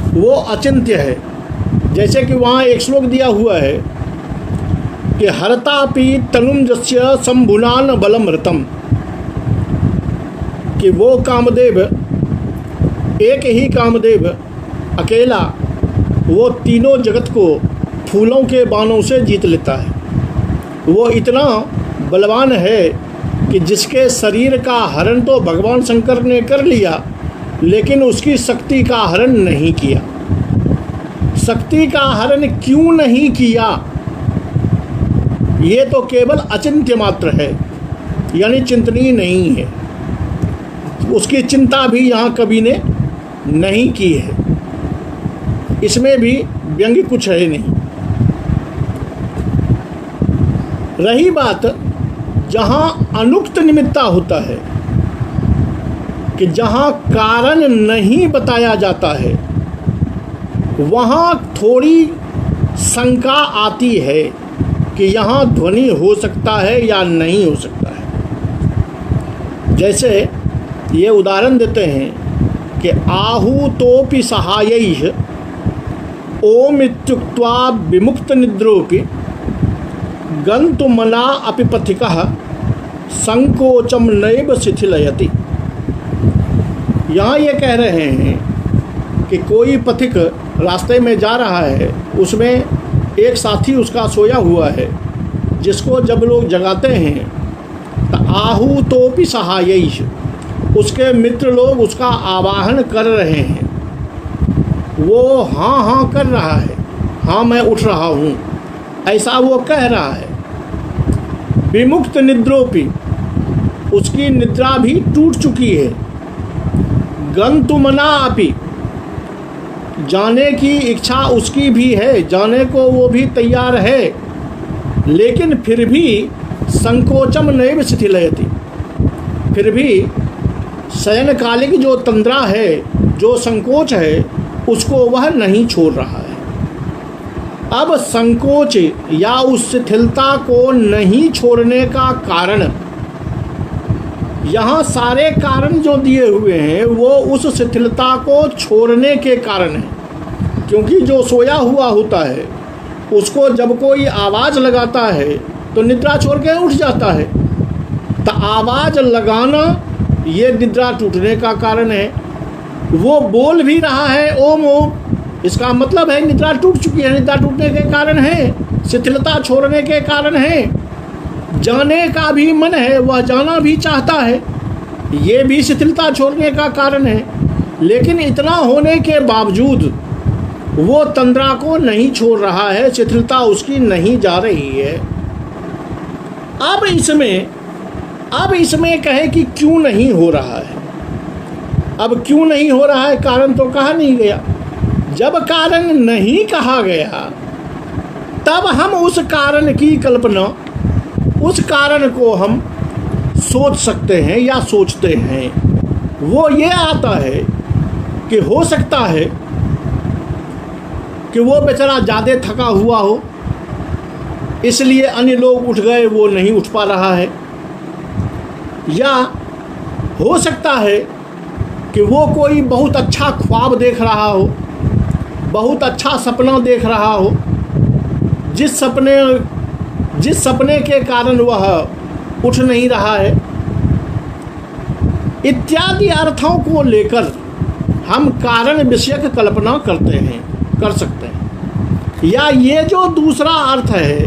वो अचिंत्य है। जैसे कि वहाँ एक श्लोक दिया हुआ है कि हरतापि तनुम जस्य शंभुनान बलम रतम, कि वो कामदेव, एक ही कामदेव अकेला वो तीनों जगत को फूलों के बाणों से जीत लेता है। वो इतना बलवान है कि जिसके शरीर का हरण तो भगवान शंकर ने कर लिया, लेकिन उसकी शक्ति का हरण नहीं किया। शक्ति का हरण क्यों नहीं किया, ये तो केवल अचिंत्य मात्र है, यानी चिंतनीय नहीं है। उसकी चिंता भी यहाँ कवि ने नहीं की है। इसमें भी व्यंग्य कुछ है नहीं। रही बात जहाँ अनुक्त निमित्ता होता है, कि जहाँ कारण नहीं बताया जाता है, वहाँ थोड़ी शंका आती है कि यहाँ ध्वनि हो सकता है या नहीं हो सकता है। जैसे ये उदाहरण देते हैं कि आहूतोपि सहायैः ओम इत्युक्त्वा विमुक्त निद्रोपि गन्तुमना अपि पथिकः संकोचम नैव शिथिलयति। यहाँ ये कह रहे हैं कि कोई पथिक रास्ते में जा रहा है, उसमें एक साथी उसका सोया हुआ है, जिसको जब लोग जगाते हैं तो आहूतोपि सहायैः, उसके मित्र लोग उसका आवाहन कर रहे हैं। वो हाँ हाँ कर रहा है, हाँ मैं उठ रहा हूँ, ऐसा वो कह रहा है। विमुक्त निद्रोपि, उसकी निद्रा भी टूट चुकी है। गंतुमना अपि, जाने की इच्छा उसकी भी है, जाने को वो भी तैयार है, लेकिन फिर भी संकोचम नैव शिथिलयति, फिर भी शयनकालिक जो तंद्रा है, जो संकोच है, उसको वह नहीं छोड़ रहा है। अब संकोच या उस शिथिलता को नहीं छोड़ने का कारण, यहाँ सारे कारण जो दिए हुए हैं वो उस शिथिलता को छोड़ने के कारण है। क्योंकि जो सोया हुआ होता है उसको जब कोई आवाज़ लगाता है तो निद्रा छोड़ के उठ जाता है। तो आवाज़ लगाना ये निद्रा टूटने का कारण है। वो बोल भी रहा है ओम ओम, इसका मतलब है निद्रा टूट चुकी है। निद्रा टूटने के कारण है, शिथिलता छोड़ने के कारण है। जाने का भी मन है, वह जाना भी चाहता है, ये भी शिथिलता छोड़ने का कारण है। लेकिन इतना होने के बावजूद वो तंद्रा को नहीं छोड़ रहा है, शिथिलता उसकी नहीं जा रही है। अब इसमें कहे कि क्यों नहीं हो रहा है। अब क्यों नहीं हो रहा है, कारण तो कहा नहीं गया। जब कारण नहीं कहा गया तब हम उस कारण की कल्पना, उस कारण को हम सोच सकते हैं या सोचते हैं। वो ये आता है कि हो सकता है कि वो बेचारा ज़्यादा थका हुआ हो, इसलिए अन्य लोग उठ गए, वो नहीं उठ पा रहा है। या हो सकता है कि कि वो कोई बहुत अच्छा ख्वाब देख रहा हो, बहुत अच्छा सपना देख रहा हो, जिस सपने के कारण वह उठ नहीं रहा है, इत्यादि अर्थों को लेकर हम कारण विषयक कल्पना कर सकते हैं। या ये जो दूसरा अर्थ है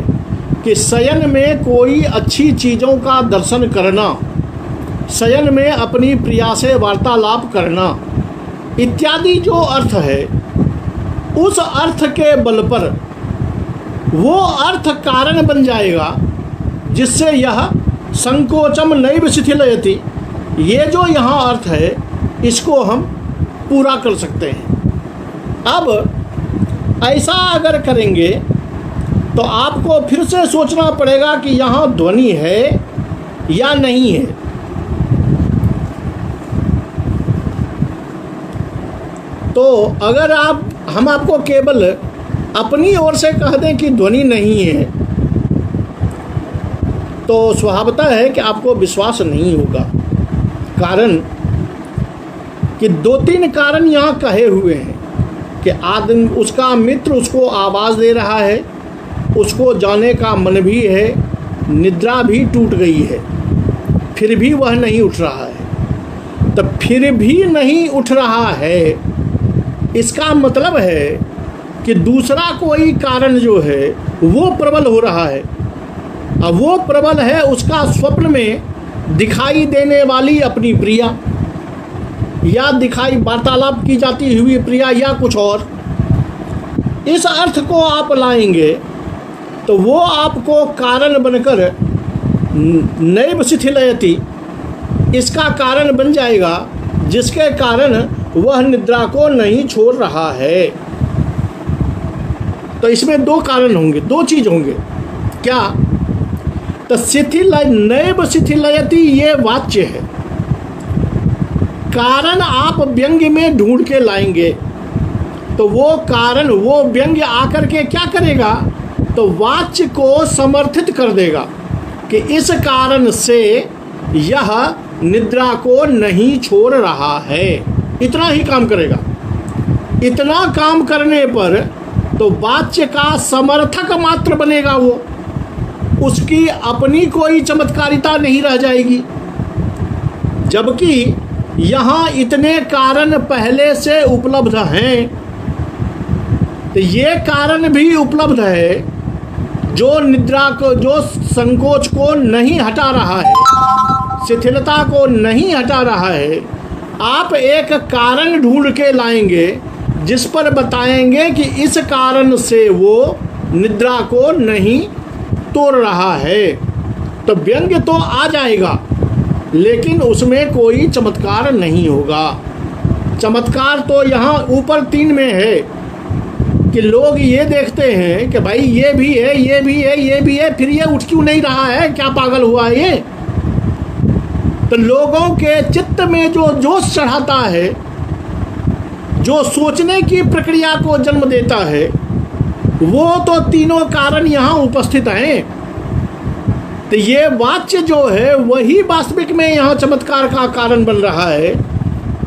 कि शयन में कोई अच्छी चीज़ों का दर्शन करना, शयन में अपनी प्रिया से वार्तालाप करना, इत्यादि जो अर्थ है, उस अर्थ के बल पर वो अर्थ कारण बन जाएगा, जिससे यह संकोचम नैव शिथिलयति, ये जो यहाँ अर्थ है, इसको हम पूरा कर सकते हैं। अब ऐसा अगर करेंगे तो आपको फिर से सोचना पड़ेगा कि यहाँ ध्वनि है या नहीं है। तो अगर हम आपको केवल अपनी ओर से कह दें कि ध्वनि नहीं है, तो स्वभावतः है कि आपको विश्वास नहीं होगा। कारण कि 2-3 कारण यहाँ कहे हुए हैं कि आदमी, उसका मित्र उसको आवाज़ दे रहा है, उसको जाने का मन भी है, निद्रा भी टूट गई है, फिर भी वह नहीं उठ रहा है। तो फिर भी नहीं उठ रहा है, इसका मतलब है कि दूसरा कोई कारण जो है वो प्रबल हो रहा है। अब वो प्रबल है उसका स्वप्न में दिखाई देने वाली अपनी प्रिया, या दिखाई वार्तालाप की जाती हुई प्रिया, या कुछ और। इस अर्थ को आप लाएंगे तो वो आपको कारण बनकर नैव शिथिलयति, इसका कारण बन जाएगा, जिसके कारण वह निद्रा को नहीं छोड़ रहा है। तो इसमें 2 कारण होंगे, 2 चीज होंगे। क्या? तो नैव शिथिलयति ये वाच्य है, कारण आप व्यंग्य में ढूंढ के लाएंगे तो वो कारण, वो व्यंग्य आकर के क्या करेगा, तो वाच्य को समर्थित कर देगा कि इस कारण से यह निद्रा को नहीं छोड़ रहा है। इतना ही काम करेगा। इतना काम करने पर तो वाच्य का समर्थक मात्र बनेगा वो, उसकी अपनी कोई चमत्कारिता नहीं रह जाएगी। जबकि यहाँ इतने कारण पहले से उपलब्ध हैं, तो ये कारण भी उपलब्ध है जो निद्रा को, जो संकोच को नहीं हटा रहा है, शिथिलता को नहीं हटा रहा है। आप एक कारण ढूंढ के लाएंगे जिस पर बताएंगे कि इस कारण से वो निद्रा को नहीं तोड़ रहा है, तो व्यंग्य तो आ जाएगा, लेकिन उसमें कोई चमत्कार नहीं होगा। चमत्कार तो यहाँ ऊपर 3 में है कि लोग ये देखते हैं कि भाई ये भी है, ये भी है, ये भी है, फिर ये उठ क्यों नहीं रहा है, क्या पागल हुआ है ये। तो लोगों के चित्त में जो जोश चढ़ाता है, जो सोचने की प्रक्रिया को जन्म देता है, वो तो तीनों कारण यहाँ उपस्थित हैं। तो ये वाच्य जो है वही वास्तविक में यहाँ चमत्कार का कारण बन रहा है।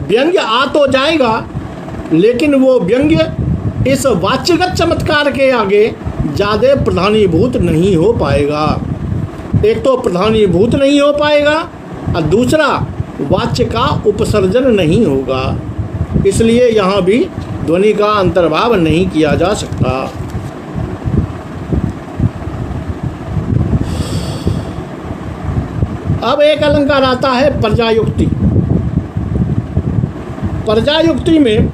व्यंग्य आ तो जाएगा, लेकिन वो व्यंग्य इस वाच्यगत चमत्कार के आगे ज़्यादा प्रधानीभूत नहीं हो पाएगा। एक तो प्रधानीभूत नहीं हो पाएगा और दूसरा वाच्य का उपसर्जन नहीं होगा। इसलिए यहाँ भी ध्वनि का अंतर्भाव नहीं किया जा सकता। अब एक अलंकार आता है पर्यायुक्ति। पर्यायुक्ति में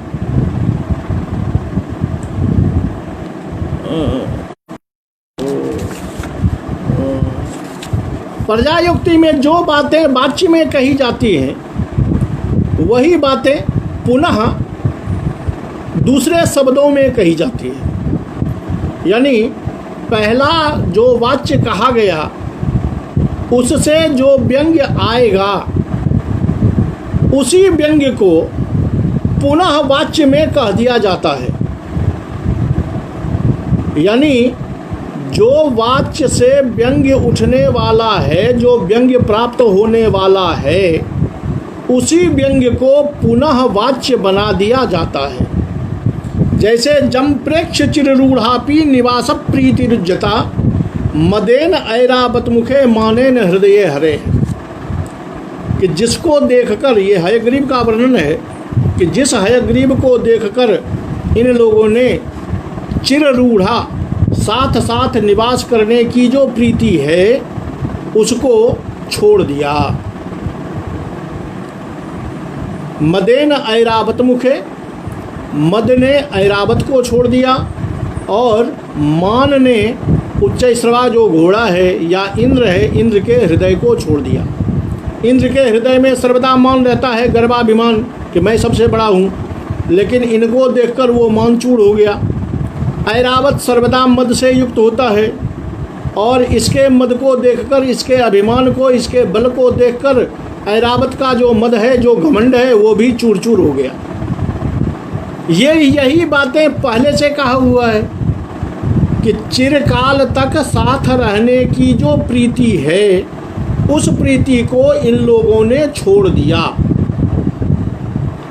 पर्यायुक्ति में जो बातें वाच्य में कही जाती हैं वही बातें पुनः दूसरे शब्दों में कही जाती है। यानी पहला जो वाच्य कहा गया उससे जो व्यंग्य आएगा उसी व्यंग्य को पुनः वाच्य में कह दिया जाता है। यानी जो वाच्य से व्यंग्य उठने वाला है, जो व्यंग्य प्राप्त होने वाला है, उसी व्यंग्य को पुनः वाच्य बना दिया जाता है। जैसे जम प्रेक्ष चिररूढ़ापी निवास प्रीतिरुज्जता मदेन ऐरावत मुखे मानेन हृदय हरे, कि जिसको देखकर, ये हयग्रीव का वर्णन है कि जिस हयग्रीव को देखकर इन लोगों ने चिररूढ़ा साथ साथ निवास करने की जो प्रीति है उसको छोड़ दिया। मदेन ऐरावत मुखे, मद ने ऐरावत को छोड़ दिया और मान ने उच्चैश्रवा जो घोड़ा है या इंद्र है, इंद्र के हृदय को छोड़ दिया। इंद्र के हृदय में सर्वदा मान रहता है, गर्वाभिमान कि मैं सबसे बड़ा हूँ, लेकिन इनको देखकर वो मानचूर हो गया। ऐरावत सर्वदा मद से युक्त होता है और इसके मद को देखकर, इसके अभिमान को, इसके बल को देखकर ऐरावत का जो मद है, जो घमंड है, वो भी चूर चूर हो गया। यही बातें पहले से कहा हुआ है कि चिरकाल तक साथ रहने की जो प्रीति है उस प्रीति को इन लोगों ने छोड़ दिया।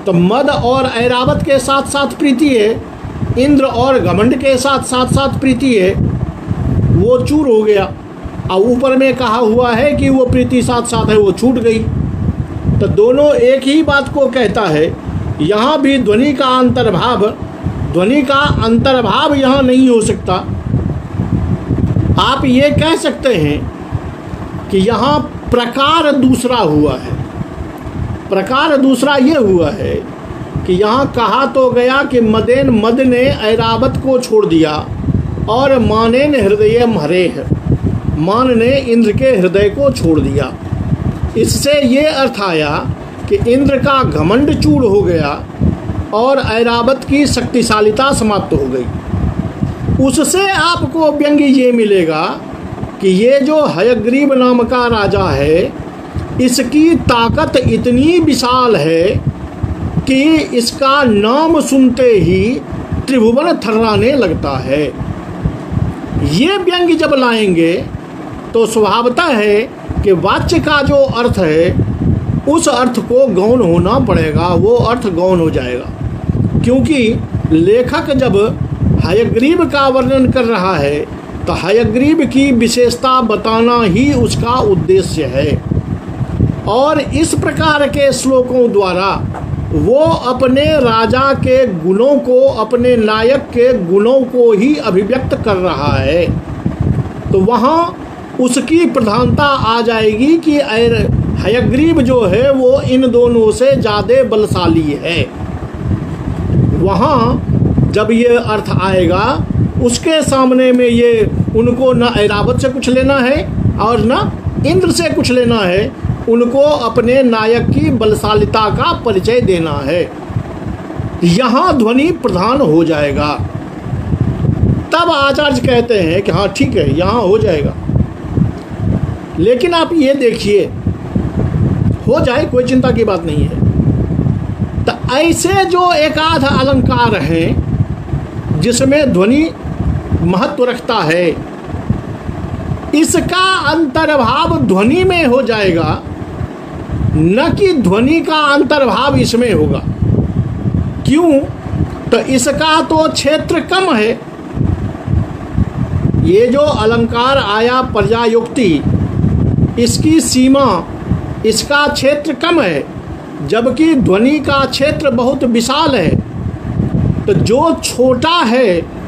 तो मद और ऐरावत के साथ साथ प्रीति है, इंद्र और घमंड के साथ साथ प्रीति है, वो चूर हो गया। और ऊपर में कहा हुआ है कि वो प्रीति साथ साथ है, वो छूट गई। तो दोनों एक ही बात को कहता है। यहाँ भी ध्वनि का अंतर्भाव यहाँ नहीं हो सकता। आप ये कह सकते हैं कि यहाँ प्रकार दूसरा हुआ है। प्रकार दूसरा ये हुआ है कि यहाँ कहा तो गया कि मद ने ऐरावत को छोड़ दिया और मानेन हृदय हरेह, मान ने इंद्र के हृदय को छोड़ दिया। इससे ये अर्थ आया कि इंद्र का घमंड चूर हो गया और ऐरावत की शक्तिशालिता समाप्त हो गई। उससे आपको व्यंग्य ये मिलेगा कि ये जो हयग्रीव नाम का राजा है, इसकी ताकत इतनी विशाल है कि इसका नाम सुनते ही त्रिभुवन थर्राने लगता है। ये व्यंग्य जब लाएंगे तो स्वभावतः है कि वाच्य का जो अर्थ है उस अर्थ को गौण होना पड़ेगा, वो अर्थ गौण हो जाएगा। क्योंकि लेखक जब हयग्रीव का वर्णन कर रहा है तो हयग्रीव की विशेषता बताना ही उसका उद्देश्य है। और इस प्रकार के श्लोकों द्वारा वो अपने राजा के गुणों को, अपने नायक के गुणों को ही अभिव्यक्त कर रहा है। तो वहाँ उसकी प्रधानता आ जाएगी कि हयग्रीव जो है वो इन दोनों से ज़्यादा बलशाली है। वहाँ जब ये अर्थ आएगा उसके सामने में ये उनको न ऐरावत से कुछ लेना है और न इंद्र से कुछ लेना है, उनको अपने नायक की बलशालिता का परिचय देना है। यहाँ ध्वनि प्रधान हो जाएगा। तब आचार्य कहते हैं कि हाँ ठीक है, यहाँ हो जाएगा। लेकिन आप ये देखिए, हो जाए कोई चिंता की बात नहीं है। तो ऐसे जो एकाध अलंकार हैं जिसमें ध्वनि महत्व रखता है, इसका अंतर्भाव ध्वनि में हो जाएगा, न कि ध्वनि का अंतर्भाव इसमें होगा। क्यों? तो इसका तो क्षेत्र कम है। ये जो अलंकार आया पर्यायोक्ति, इसकी सीमा, इसका क्षेत्र कम है, जबकि ध्वनि का क्षेत्र बहुत विशाल है। तो जो छोटा है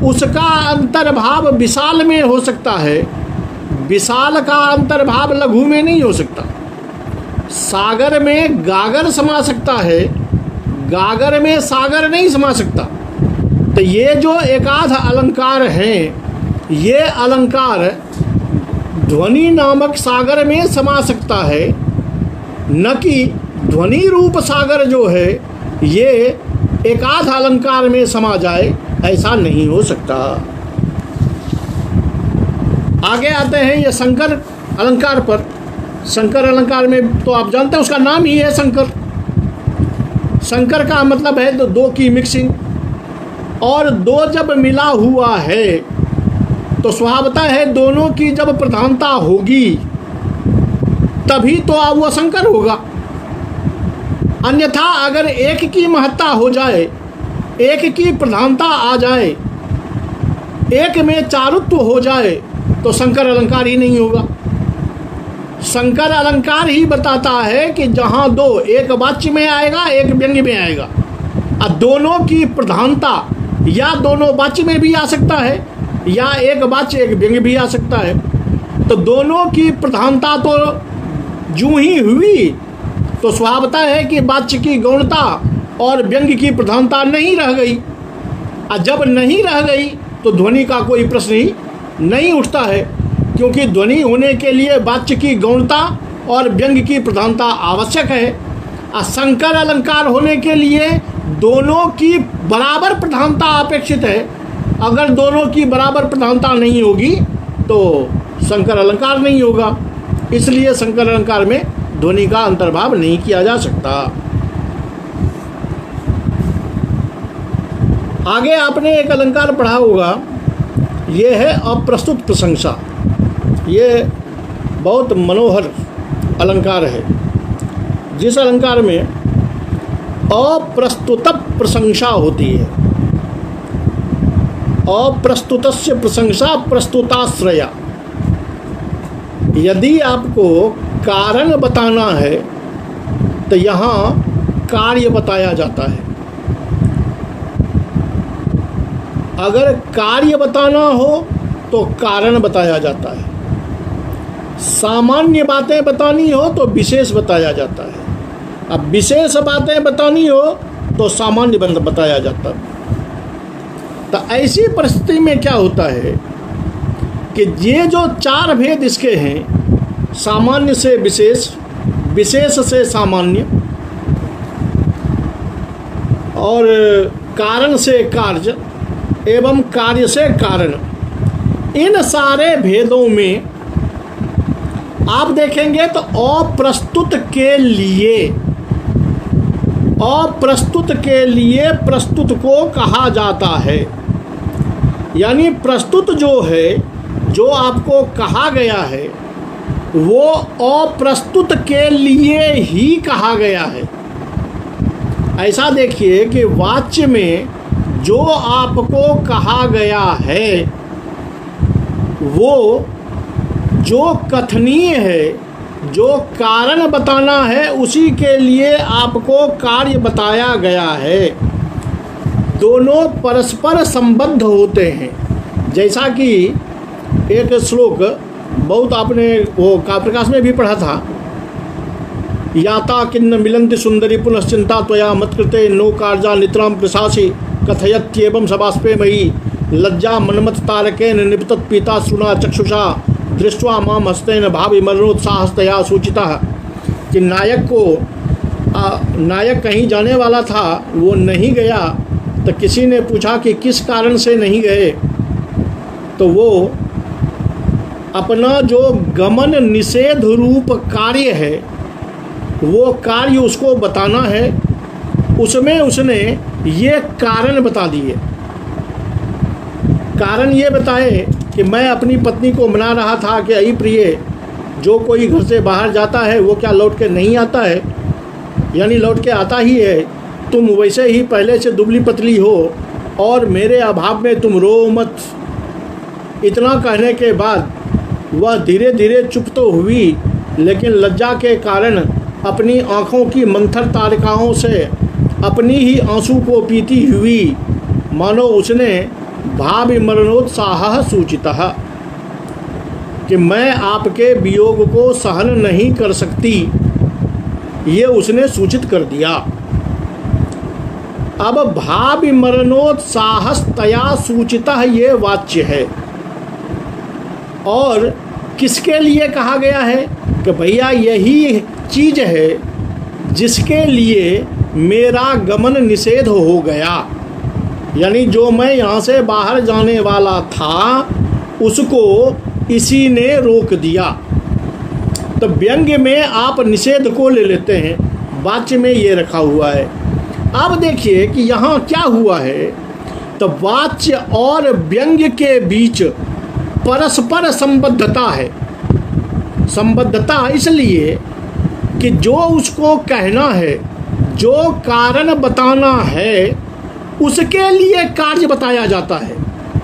उसका अंतर्भाव विशाल में हो सकता है, विशाल का अंतर्भाव लघु में नहीं हो सकता। सागर में गागर समा सकता है, गागर में सागर नहीं समा सकता। तो ये जो एकाध अलंकार हैं, ये अलंकार ध्वनि नामक सागर में समा सकता है, न कि ध्वनि रूप सागर जो है ये एकाध अलंकार में समा जाए, ऐसा नहीं हो सकता। आगे आते हैं ये शंकर अलंकार पर। शंकर अलंकार में तो आप जानते हैं उसका नाम ही है शंकर। शंकर का मतलब है तो दो की मिक्सिंग, और दो जब मिला हुआ है तो स्वभावतः है दोनों की जब प्रधानता होगी तभी तो अब वो शंकर होगा। अन्यथा अगर एक की महत्ता हो जाए, एक की प्रधानता आ जाए, एक में चारुत्व हो जाए, तो संकर अलंकार ही नहीं होगा। संकर अलंकार ही बताता है कि जहाँ दो, एक वाच्य में आएगा, एक व्यंग्य में आएगा, और दोनों की प्रधानता या दोनों वाच्य में भी आ सकता है, या एक वाच्य एक व्यंग्य भी आ सकता है। तो दोनों की प्रधानता तो जूं ही हुई तो स्वभावतः है कि वाच्य की गौणता और व्यंग्य की प्रधानता नहीं रह गई, और जब नहीं रह गई तो ध्वनि का कोई प्रश्न ही नहीं उठता है, क्योंकि ध्वनि होने के लिए वाच्य की गौणता और व्यंग्य की प्रधानता आवश्यक है, और संकर अलंकार होने के लिए दोनों की बराबर प्रधानता अपेक्षित है। अगर दोनों की बराबर प्रधानता नहीं होगी तो संकर अलंकार नहीं होगा। इसलिए संकर अलंकार में ध्वनि का अंतर्भाव नहीं किया जा सकता। आगे आपने एक अलंकार पढ़ा होगा, ये है अप्रस्तुत प्रशंसा। ये बहुत मनोहर अलंकार है, जिस अलंकार में अप्रस्तुत प्रशंसा होती है। अप्रस्तुतस्य प्रशंसा प्रस्तुताश्रया। यदि आपको कारण बताना है तो यहाँ कार्य बताया जाता है। अगर कार्य बताना हो तो कारण बताया जाता है। सामान्य बातें बतानी हो तो विशेष बताया जाता है। अब विशेष बातें बतानी हो तो सामान्य बंद बताया जाता है। तो ऐसी परिस्थिति में क्या होता है कि ये जो चार भेद इसके हैं, सामान्य से विशेष, विशेष से सामान्य और कारण से कार्य एवं कार्य से कारण, इन सारे भेदों में आप देखेंगे तो अप्रस्तुत के लिए प्रस्तुत को कहा जाता है। यानी प्रस्तुत जो है, जो आपको कहा गया है, वो अप्रस्तुत के लिए ही कहा गया है। ऐसा देखिए कि वाच्य में जो आपको कहा गया है वो जो कथनीय है, जो कारण बताना है, उसी के लिए आपको कार्य बताया गया है। दोनों परस्पर संबद्ध होते हैं। जैसा कि एक श्लोक बहुत आपने वो काव्यप्रकाश में भी पढ़ा था, याता किन्न मिलन्ति सुंदरी पुनश्चिंता त्वया मत्कृते नो कार्या नितराम प्रशासी कथयत्येवं सबाष्पे मयि लज्जा मनमत तारकेन निपतत पीता सुना चक्षुषा दृष्ट्वा माम हस्तेन भावि मरणोत्साहस्तया सूचितः। कि नायक कहीं जाने वाला था, वो नहीं गया, तो किसी ने पूछा कि किस कारण से नहीं गए, तो वो अपना जो गमन निषेध रूप कार्य है, वो कार्य उसको बताना है, उसमें उसने ये कारण बता दिए। कारण ये बताए कि मैं अपनी पत्नी को मना रहा था कि अई प्रिय, जो कोई घर से बाहर जाता है वो क्या लौट के नहीं आता है, यानी लौट के आता ही है। तुम वैसे ही पहले से दुबली पतली हो और मेरे अभाव में तुम रो मत। इतना कहने के बाद वह धीरे धीरे चुप तो हुई, लेकिन लज्जा के कारण अपनी आँखों की मंथर तारिकाओं से अपनी ही आंसू को पीती हुई मानो उसने भाव मरणोत्साह सूचितः, कि मैं आपके वियोग को सहन नहीं कर सकती, ये उसने सूचित कर दिया। अब भाव मरणोत्साहस्तया सूचितः ये वाच्य है, और किसके लिए कहा गया है कि भैया यही चीज है जिसके लिए मेरा गमन निषेध हो गया। यानी जो मैं यहाँ से बाहर जाने वाला था उसको इसी ने रोक दिया। तो व्यंग्य में आप निषेध को ले लेते हैं, वाच्य में ये रखा हुआ है। अब देखिए कि यहाँ क्या हुआ है, तो वाच्य और व्यंग्य के बीच परस्पर संबद्धता है। संबद्धता इसलिए कि जो उसको कहना है जो कारण बताना है उसके लिए कार्य बताया जाता है,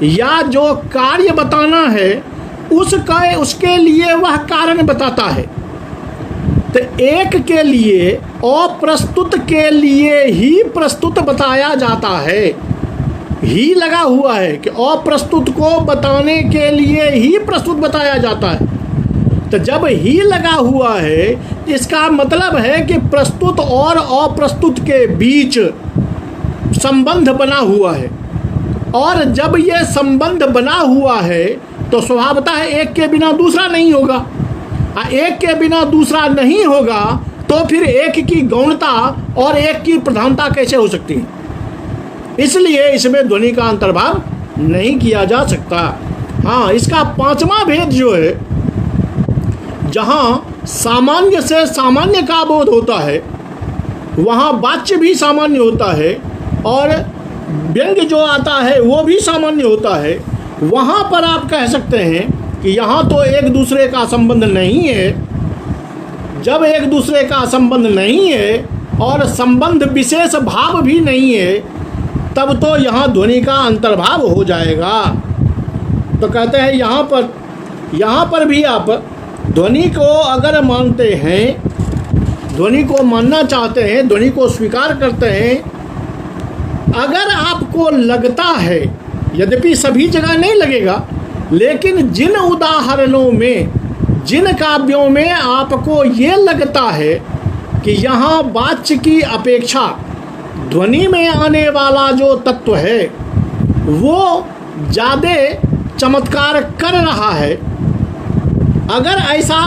या जो कार्य बताना है उसके लिए वह कारण बताता है। तो एक के लिए अप्रस्तुत के लिए ही प्रस्तुत बताया जाता है, ही लगा हुआ है कि अप्रस्तुत को बताने के लिए ही प्रस्तुत बताया जाता है। तो जब ही लगा हुआ है इसका मतलब है कि प्रस्तुत और अप्रस्तुत के बीच संबंध बना हुआ है, और जब यह संबंध बना हुआ है तो स्वभावतः एक के बिना दूसरा नहीं होगा। एक के बिना दूसरा नहीं होगा तो फिर एक की गौणता और एक की प्रधानता कैसे हो सकती है? इसलिए इसमें ध्वनि का अंतर्भाव नहीं किया जा सकता। हाँ, इसका पांचवा भेद जो है, जहाँ सामान्य से सामान्य का बोध होता है वहाँ वाच्य भी सामान्य होता है, और व्यंग्य जो आता है वो भी सामान्य होता है। वहाँ पर आप कह सकते हैं कि यहाँ तो एक दूसरे का संबंध नहीं है। जब एक दूसरे का संबंध नहीं है और संबंध विशेष भाव भी नहीं है, तब तो यहाँ ध्वनि का अंतर्भाव हो जाएगा। तो कहते हैं यहाँ पर भी आप ध्वनि को अगर मानते हैं, ध्वनि को मानना चाहते हैं, ध्वनि को स्वीकार करते हैं, अगर आपको लगता है, यद्यपि सभी जगह नहीं लगेगा, लेकिन जिन उदाहरणों में, जिन काव्यों में आपको ये लगता है कि यहाँ वाच्य की अपेक्षा ध्वनि में आने वाला जो तत्व है वो ज़्यादा चमत्कार कर रहा है, अगर ऐसा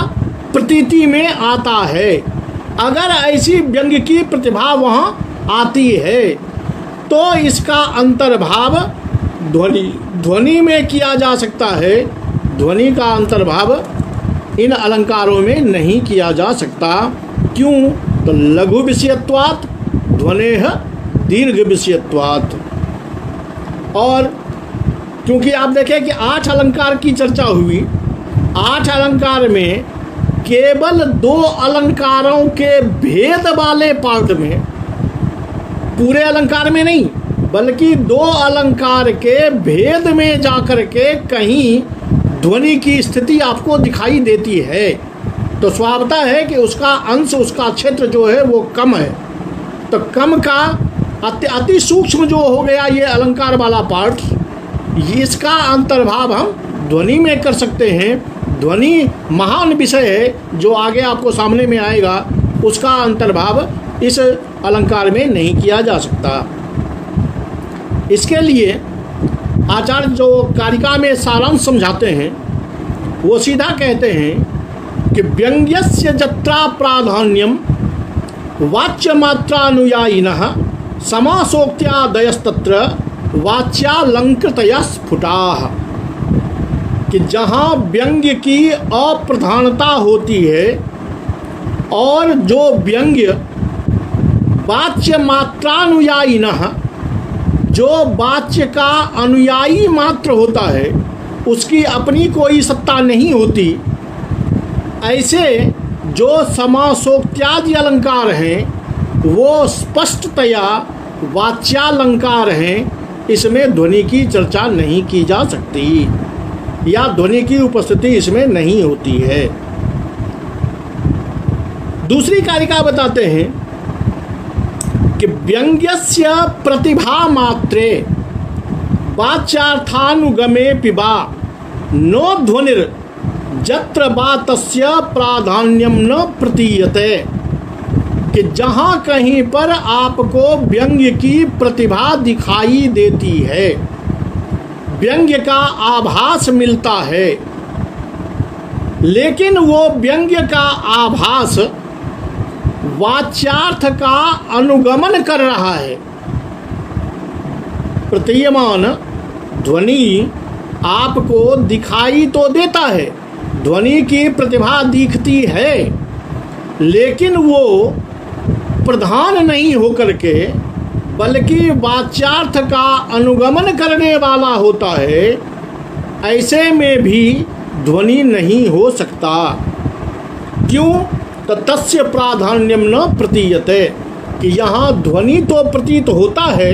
प्रतीति में आता है, अगर ऐसी व्यंग्य की प्रतिभा वहाँ आती है, तो इसका अंतर्भाव ध्वनि में किया जा सकता है। ध्वनि का अंतर्भाव इन अलंकारों में नहीं किया जा सकता। क्यों? तो लघु विषयत्वात् ध्वनेह दीर्घ विषयत्वात्। और क्योंकि आप देखें कि 8 अलंकार की चर्चा हुई, 8 अलंकार में केवल 2 अलंकारों के भेद वाले पार्ट में, पूरे अलंकार में नहीं बल्कि 2 अलंकार के भेद में जाकर के कहीं ध्वनि की स्थिति आपको दिखाई देती है, तो स्वभावतः है कि उसका अंश, उसका क्षेत्र जो है वो कम है। तो कम का अति सूक्ष्म जो हो गया ये अलंकार वाला पार्ट, इसका अंतर्भाव हम ध्वनि में कर सकते हैं। ध्वनि महान विषय है जो आगे आपको सामने में आएगा, उसका अंतर्भाव इस अलंकार में नहीं किया जा सकता। इसके लिए आचार्य जो कारिका में सारांश समझाते हैं वो सीधा कहते हैं कि व्यंग्यस्य जत्रा प्राधान्यम वाच्यमात्रानुयायिनः समासोक्त्यादयस्तत्र वाच्यालंकृतयः स्फुटाः। कि जहाँ व्यंग्य की अप्रधानता होती है और जो व्यंग्य वाच्य मात्रानुयायिनः, जो वाच्य का अनुयायी मात्र होता है, उसकी अपनी कोई सत्ता नहीं होती, ऐसे जो समासोक्त्यादि अलंकार हैं वो स्पष्टतया वाच्यालंकार हैं। इसमें ध्वनि की चर्चा नहीं की जा सकती या ध्वनि की उपस्थिति इसमें नहीं होती है। दूसरी कारिका बताते हैं कि व्यंग्यस्य प्रतिभा मात्रे वाच्यार्थानुगमे पिबा नो ध्वनिर जत्र बा तस्य प्राधान्यम न प्रतीयते। कि जहाँ कहीं पर आपको व्यंग्य की प्रतिभा दिखाई देती है, व्यंग्य का आभास मिलता है, लेकिन वो व्यंग्य का आभास वाच्यार्थ का अनुगमन कर रहा है। प्रतीयमान ध्वनि आपको दिखाई तो देता है, ध्वनि की प्रतिभा दिखती है, लेकिन वो प्रधान नहीं होकर के बल्कि वाच्यार्थ का अनुगमन करने वाला होता है। ऐसे में भी ध्वनि नहीं हो सकता। क्यों? तो तस्य प्राधान्यम न प्रतीयते। कि यहाँ ध्वनि तो प्रतीत होता है,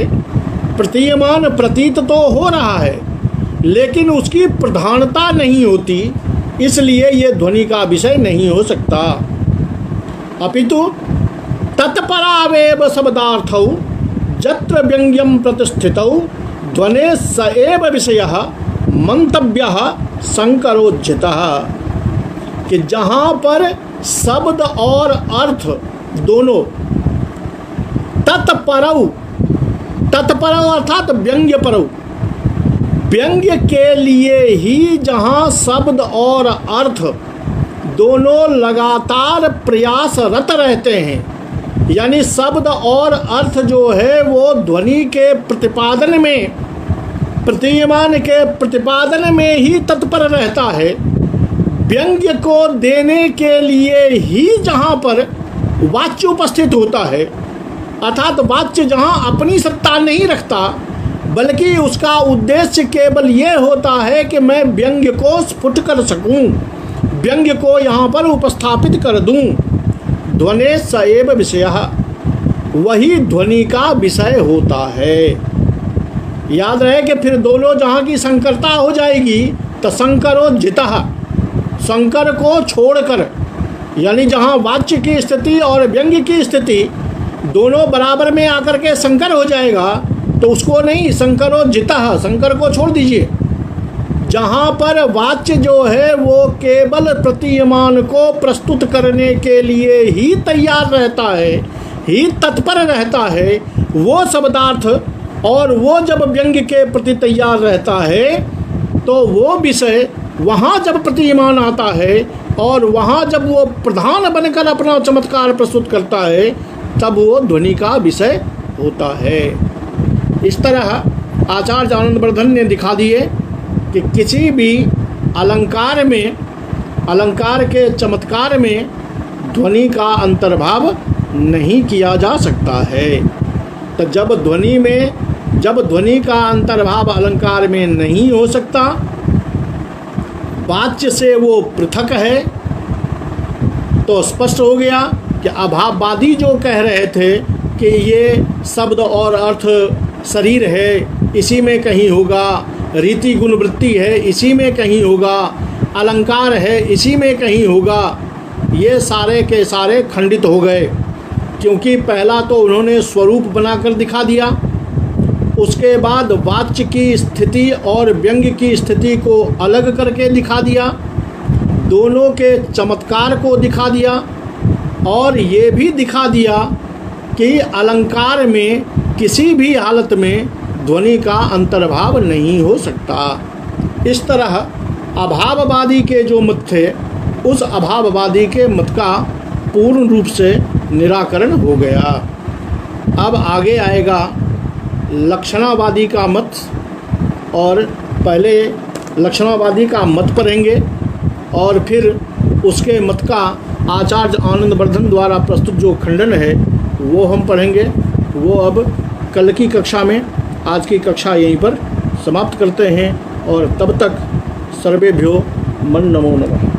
प्रतीयमान प्रतीत तो हो रहा है, लेकिन उसकी प्रधानता नहीं होती, इसलिए ये ध्वनि का विषय नहीं हो सकता। अपितु तत्परावेव शब्दार्थौ यत्र व्यंग्यम प्रतिष्ठितौ ध्वने स एव विषयः मंतव्यः संकरोज्झितः, कि जहाँ पर शब्द और अर्थ दोनों तत्परौ अर्थात व्यंग्य परौ, व्यंग्य के लिए ही जहाँ शब्द और अर्थ दोनों लगातार प्रयासरत रहते हैं, यानी शब्द और अर्थ जो है वो ध्वनि के प्रतिपादन में, प्रतीयमान के प्रतिपादन में ही तत्पर रहता है। व्यंग्य को देने के लिए ही जहाँ पर वाच्य उपस्थित होता है, अर्थात वाच्य जहाँ अपनी सत्ता नहीं रखता, बल्कि उसका उद्देश्य केवल ये होता है कि मैं व्यंग्य को स्फुट कर सकूं, व्यंग्य को यहाँ पर उपस्थापित कर दूं। ध्वने स एव विषयः, वही ध्वनि का विषय होता है। याद रहे कि फिर दोनों जहाँ की संकरता हो जाएगी तो संकरोज्झितः, संकर को छोड़कर, यानी जहाँ वाच्य की स्थिति और व्यंग्य की स्थिति दोनों बराबर में आकर के संकर हो जाएगा तो उसको नहीं, संकरोज्झितः, संकर को छोड़ दीजिए। जहाँ पर वाच्य जो है वो केवल प्रतीयमान को प्रस्तुत करने के लिए ही तैयार रहता है, ही तत्पर रहता है, वो शब्दार्थ, और वो जब व्यंग्य के प्रति तैयार रहता है तो वो विषय वहाँ जब प्रतीयमान आता है और वहाँ जब वो प्रधान बनकर अपना चमत्कार प्रस्तुत करता है तब वो ध्वनि का विषय होता है। इस तरह आचार्य आनंदवर्धन ने दिखा दिए कि किसी भी अलंकार में, अलंकार के चमत्कार में ध्वनि का अंतर्भाव नहीं किया जा सकता है। तो जब ध्वनि का अंतर्भाव अलंकार में नहीं हो सकता, वाच्य से वो पृथक है, तो स्पष्ट हो गया कि अभाववादी जो कह रहे थे कि ये शब्द और अर्थ शरीर है, इसी में कहीं होगा, रीति गुण वृत्ति है, इसी में कहीं होगा, अलंकार है, इसी में कहीं होगा, ये सारे के सारे खंडित हो गए। क्योंकि पहला तो उन्होंने स्वरूप बनाकर दिखा दिया, उसके बाद वाच्य की स्थिति और व्यंग्य की स्थिति को अलग करके दिखा दिया, दोनों के चमत्कार को दिखा दिया, और ये भी दिखा दिया कि अलंकार में किसी भी हालत में ध्वनि का अंतर्भाव नहीं हो सकता। इस तरह अभाववादी के जो मत थे, उस अभाववादी के मत का पूर्ण रूप से निराकरण हो गया। अब आगे आएगा लक्षणावादी का मत, और पहले लक्षणावादी का मत पढ़ेंगे और फिर उसके मत का आचार्य आनंदवर्धन द्वारा प्रस्तुत जो खंडन है वो हम पढ़ेंगे। वो अब कल की कक्षा में, आज की कक्षा यहीं पर समाप्त करते हैं, और तब तक सर्वेभ्यो मन नमो नमः।